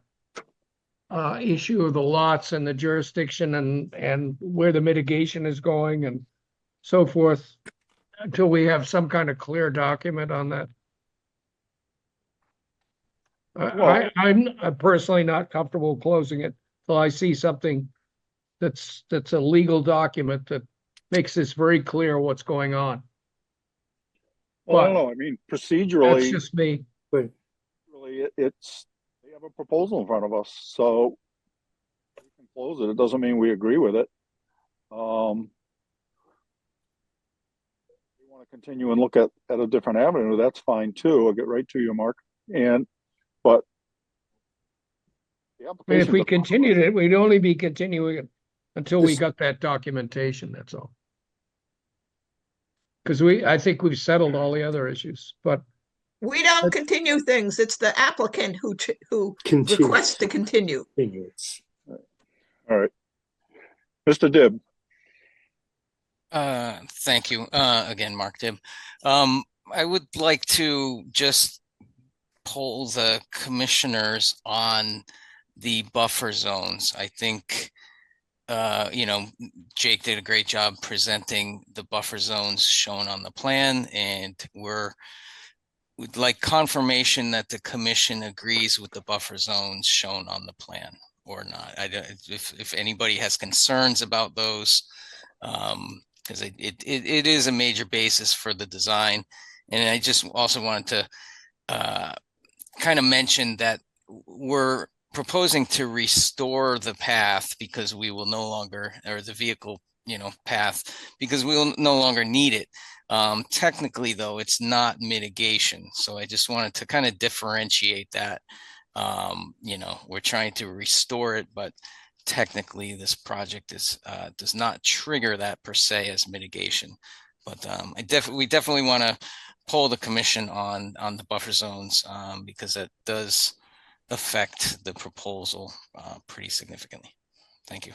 issue of the lots and the jurisdiction and where the mitigation is going and so forth, until we have some kind of clear document on that? I'm personally not comfortable closing it till I see something that's a legal document that makes this very clear what's going on. Well, I don't know. I mean, procedurally, that's just me. Really, they have a proposal in front of us, so we can close it. It doesn't mean we agree with it. We want continue and look at a different avenue, that's fine too. I'll get right to you, Mark. But the I mean, if application's we a- continued it, we'd only be continuing it until we This- got that documentation, that's all. Because I think we've settled all the other issues, but We don't continue things. It's the applicant who Continue. requests to continue. Continuance. all right. Mr. Dibb, Thank you. Again, Mark Dibb. I would like to just poll the commissioners on the buffer zones. I think, Jake did a great job presenting the buffer zones shown on the plan, and we'd like confirmation that the commission agrees with the buffer zones shown on the plan or not. If anybody has concerns about those, because it is a major basis for the design. And I just also wanted to kind of mention that we're proposing to restore the path because we will no longer, or the vehicle, path, because we will no longer need it. Technically, though, it's not mitigation. So I just wanted to kind of differentiate that. We're trying to restore it, but technically this project does not trigger that per se as mitigation. But we definitely want to poll the commission on the buffer zones because that does affect the proposal pretty significantly. Thank you.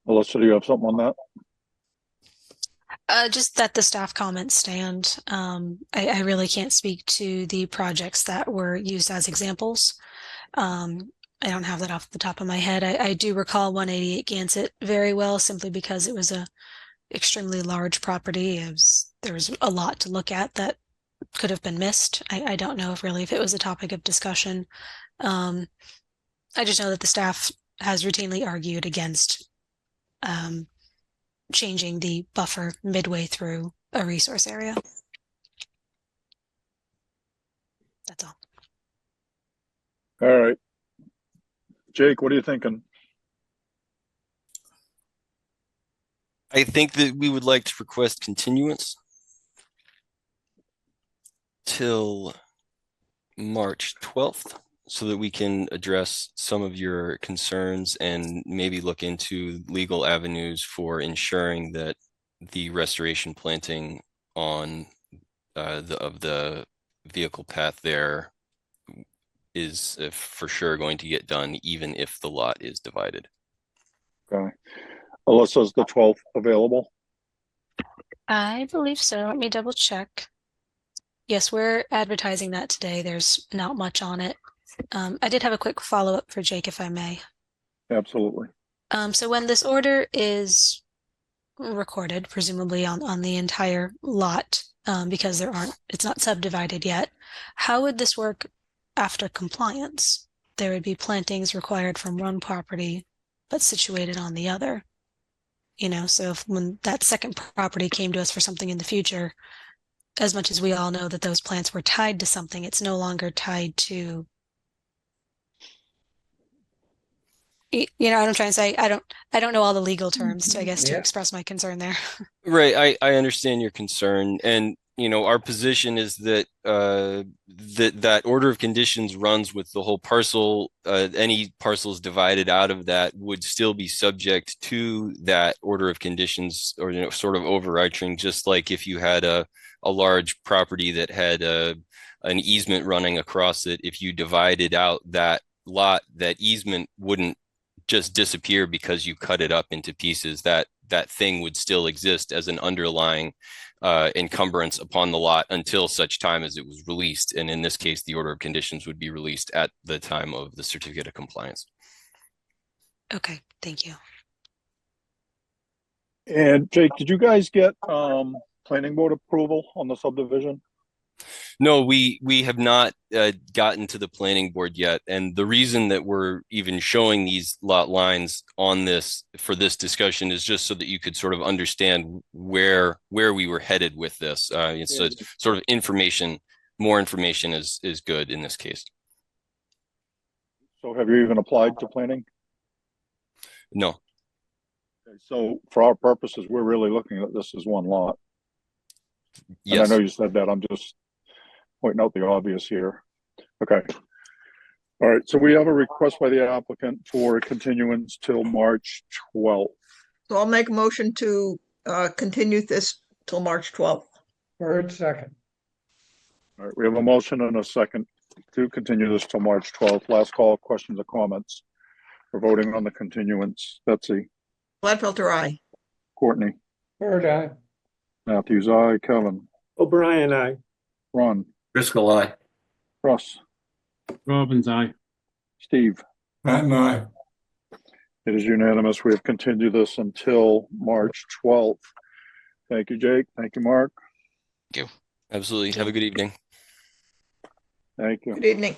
Melissa, do you have something on that? Just that the staff comments stand. I really can't speak to the projects that were used as examples. I don't have that off the top of my head. I do recall 188 Gansett very well, simply because it was a extremely large property. There was a lot to look at that could have been missed. I don't know if it was a topic of discussion. I just know that the staff has routinely argued against changing the buffer midway through a resource area. That's all. All right. Jake, what are you thinking? I think that we would like to request continuance till March 12th so that we can address some of your concerns and maybe look into legal avenues for ensuring that the restoration planting on the vehicle path there is for sure going to get done, even if the lot is divided. Okay. Alyssa's the 12th available? I believe so. Let me double check. Yes, we're advertising that today. There's not much on it. I did have a quick follow-up for Jake, if I may. Absolutely. So when this order is recorded, presumably on the entire lot, because it's not subdivided yet, how would this work after compliance? There would be plantings required from one property, but situated on the other. So when that second property came to us for something in the future, as much as we all know that those plants were tied to something, it's no longer tied to, what I'm trying to say. I don't know all the legal terms to express my concern there. Right. I understand your concern. And, our position is that that order of conditions runs with the whole parcel. Any parcels divided out of that would still be subject to that order of conditions, or, sort of overarching, just like if you had a large property that had an easement running across it. If you divided out that lot, that easement wouldn't just disappear because you cut it up into pieces. That thing would still exist as an underlying encumbrance upon the lot until such time as it was released. And in this case, the order of conditions would be released at the time of the certificate of compliance. Okay, thank you. And Jake, did you guys get planning board approval on the subdivision? No, we have not gotten to the planning board yet. And the reason that we're even showing these lot lines on this for this discussion is just so that you could sort of understand where we were headed with this. It's a sort of information, more information is good in this case. So have you even applied to planning? No. So for our purposes, we're really looking at this as one lot. And I Yes. know you said that, I'm just pointing out the obvious here. Okay. All right, so we have a request by the applicant for a continuance till March 12th. So I'll make a motion to continue this till March 12th. Bird second. All right, we have a motion and a second to continue this till March 12th. Last call, questions or comments? We're voting on the continuance. Betsy, Gladfelter, aye. Courtney, Bird eye. Matthews, aye. Kevin, O'Brien, aye. Ron, Driscoll, aye. Russ, Robbins, aye. Steve. Pat and I. It is unanimous. We have continued this until March 12th. Thank you, Jake. Thank you, Mark. Thank you. Absolutely. Have a good evening. Thank you. Good evening.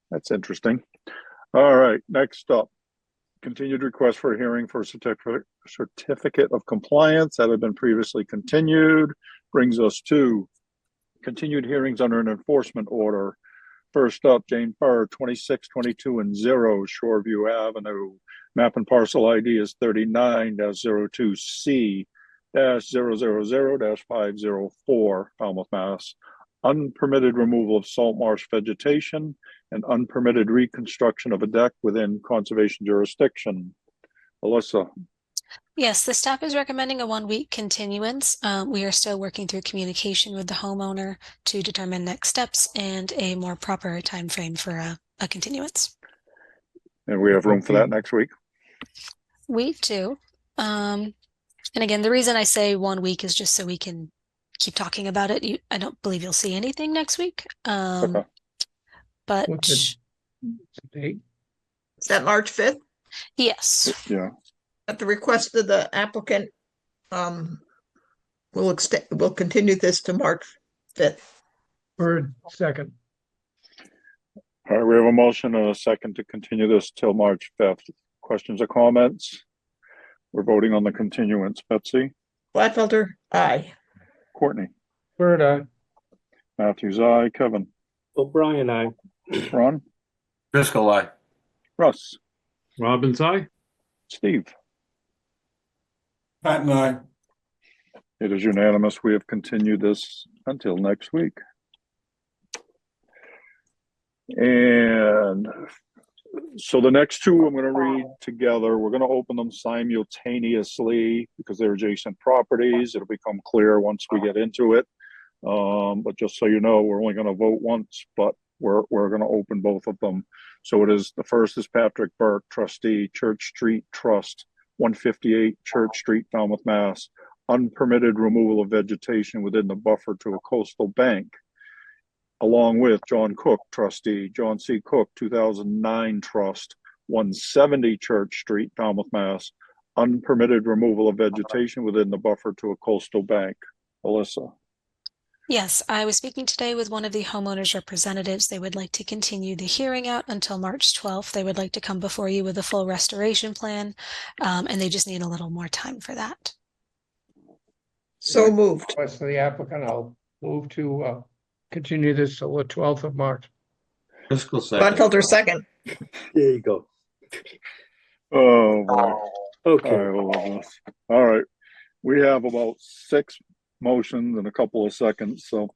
That's interesting. All right, next up. Continued request for a hearing for a certificate of compliance that had been previously continued. Brings us to continued hearings under an enforcement order. First up, Jane Furr, 2622 and 0 Shoreview Avenue. Map and parcel ID is 39-02C-000-504, Falmouth, Mass. Unpermitted removal of salt marsh vegetation and unpermitted reconstruction of a deck within conservation jurisdiction. Alyssa. Yes, the staff is recommending a 1-week continuance. We are still working through communication with the homeowner to determine next steps and a more proper time frame for a continuance. And we have room for that next week. We do. And again, the reason I say 1 week is just so we can keep talking about it. I don't believe you'll see anything next week. Okay. But What's the date? Is that March 5th? yes, Yeah. At the request of the applicant, we'll continue this to March 5th. Bird second. All right, we have a motion and a second to continue this till March 5th. Questions or comments? We're voting on the continuance. Betsy, Gladfelter, aye. Courtney, Bird eye. Matthews, aye. Kevin, O'Brien, aye. Ron, Driscoll, aye. Russ, Robbins, aye. Steve. Pat and I. It is unanimous. We have continued this until next week. And so the next two I'm going to read together. We're going to open them simultaneously because they're adjacent properties. It'll become clear once we get into it. But just so you know, we're only going to vote once, but we're going to open both of them. So it is, the first is Patrick Burke, trustee, Church Street Trust, 158 Church Street, Falmouth, Mass. Unpermitted removal of vegetation within the buffer to a coastal bank. Along with John Cook, trustee, John C. Cook, 2009 Trust, 170 Church Street, Falmouth, Mass. Unpermitted removal of vegetation within the buffer to a coastal bank. Alyssa. yes, I was speaking today with one of the homeowners' representatives. They would like to continue the hearing out until March 12th. They would like to come before you with a full restoration plan, and they just need a little more time for that. So moved. Request of the applicant, I'll move to continue this till the 12th of March. Driscoll, second. Gladfelter, second. There you go. Oh, boy. Okay. I love this. All right. We have about 6 motions in a couple of seconds. So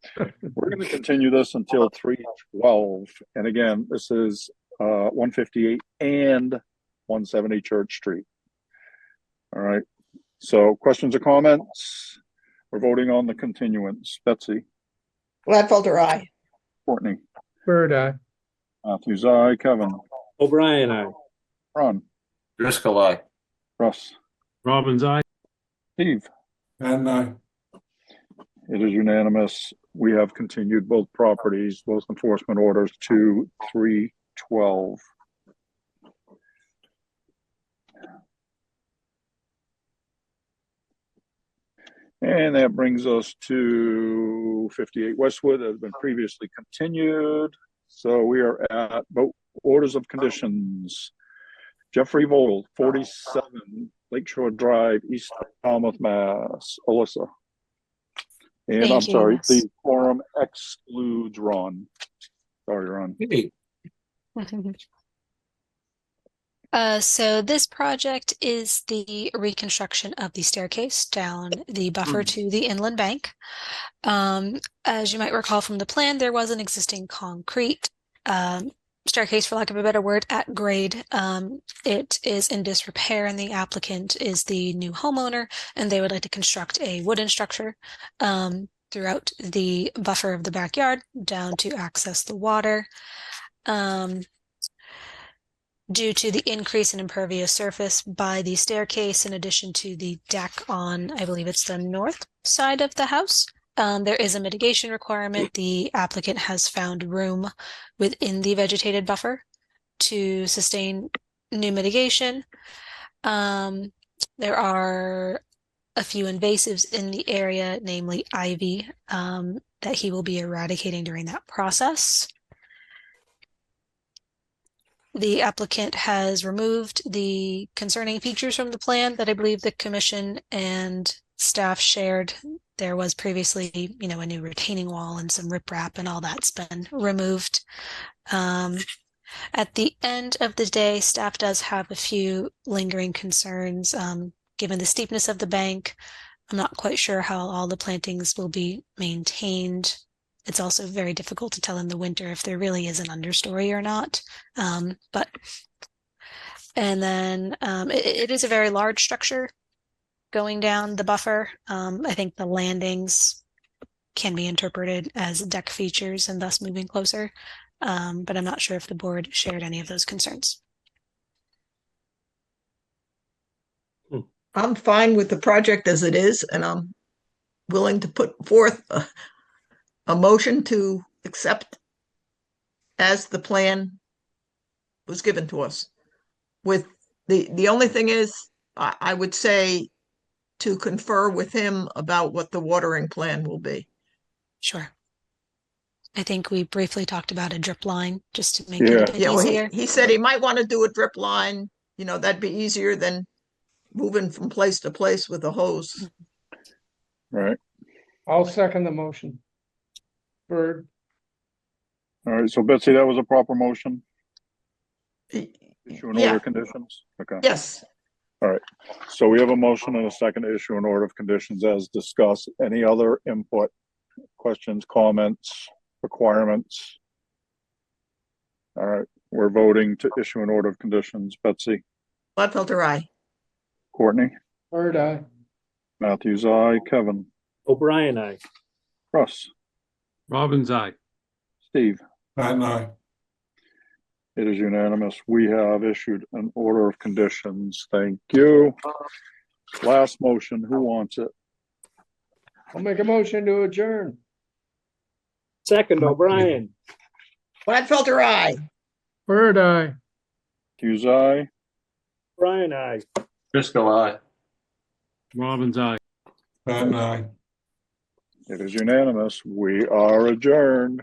we're going to continue this until 3/12. And again, this is 158 and 170 Church Street. All right. So questions or comments? We're voting on the continuance. Betsy, Gladfelter, aye. Courtney, Bird eye. Matthews, aye. Kevin, O'Brien, aye. Ron, Driscoll, aye. Russ, Robbins, aye. Steve. Pat and I. It is unanimous. We have continued both properties, both enforcement orders to 3/12. And that brings us to 58 Westwood that has been previously continued. So we are at vote orders of conditions. Jeffrey Vogel, 47 Lakeshore Drive, East Falmouth, Mass. Alyssa. And Thank I'm you, sorry, yes. the quorum excludes Ron. Sorry, Ron. Hey, So this project is the reconstruction of the staircase down the buffer to the inland bank. As you might recall from the plan, there was an existing concrete staircase, for lack of a better word, at grade. It is in disrepair, and the applicant is the new homeowner, and they would like to construct a wooden structure throughout the buffer of the backyard down to access the water. Due to the increase in impervious surface by the staircase, in addition to the deck on, I believe it's the north side of the house, there is a mitigation requirement. The applicant has found room within the vegetated buffer to sustain new mitigation. There are a few invasives in the area, namely ivy, that he will be eradicating during that process. The applicant has removed the concerning features from the plan that I believe the commission and staff shared. There was previously, a new retaining wall and some riprap, and all that's been removed. At the end of the day, staff does have a few lingering concerns. Given the steepness of the bank, I'm not quite sure how all the plantings will be maintained. It's also very difficult to tell in the winter if there really is an understory or not. And then it is a very large structure going down the buffer. I think the landings can be interpreted as deck features and thus moving closer. But I'm not sure if the board shared any of those concerns. I'm fine with the project as it is, and I'm willing to put forth a motion to accept as the plan was given to us. With the only thing is, I would say to confer with him about what the watering plan will be. Sure. I think we briefly talked about a drip line just to make it a bit easier. He said he might want to do a drip line. That'd be easier than moving from place to place with a hose. Right. I'll second the motion. Bird. All right, so Betsy, that was a proper motion? Issue an order of conditions? Okay. Yes. All right, so we have a motion and a second to issue an order of conditions as discussed. Any other input, questions, comments, requirements? All right, we're voting to issue an order of conditions. Betsy? Gladfelter, aye. Courtney? Bird, aye. Matthews, aye. Kevin? O'Brien, aye. Russ? Robbins, aye. Steve? Patton, aye. It is unanimous. We have issued an order of conditions. Thank you. Last motion, who wants it? I'll make a motion to adjourn. Second, O'Brien. Gladfelter, aye. Bird, aye. Hughes, aye. O'Brien, aye. Driscoll, aye. Robbins, aye. Patton, aye. It is unanimous. We are adjourned.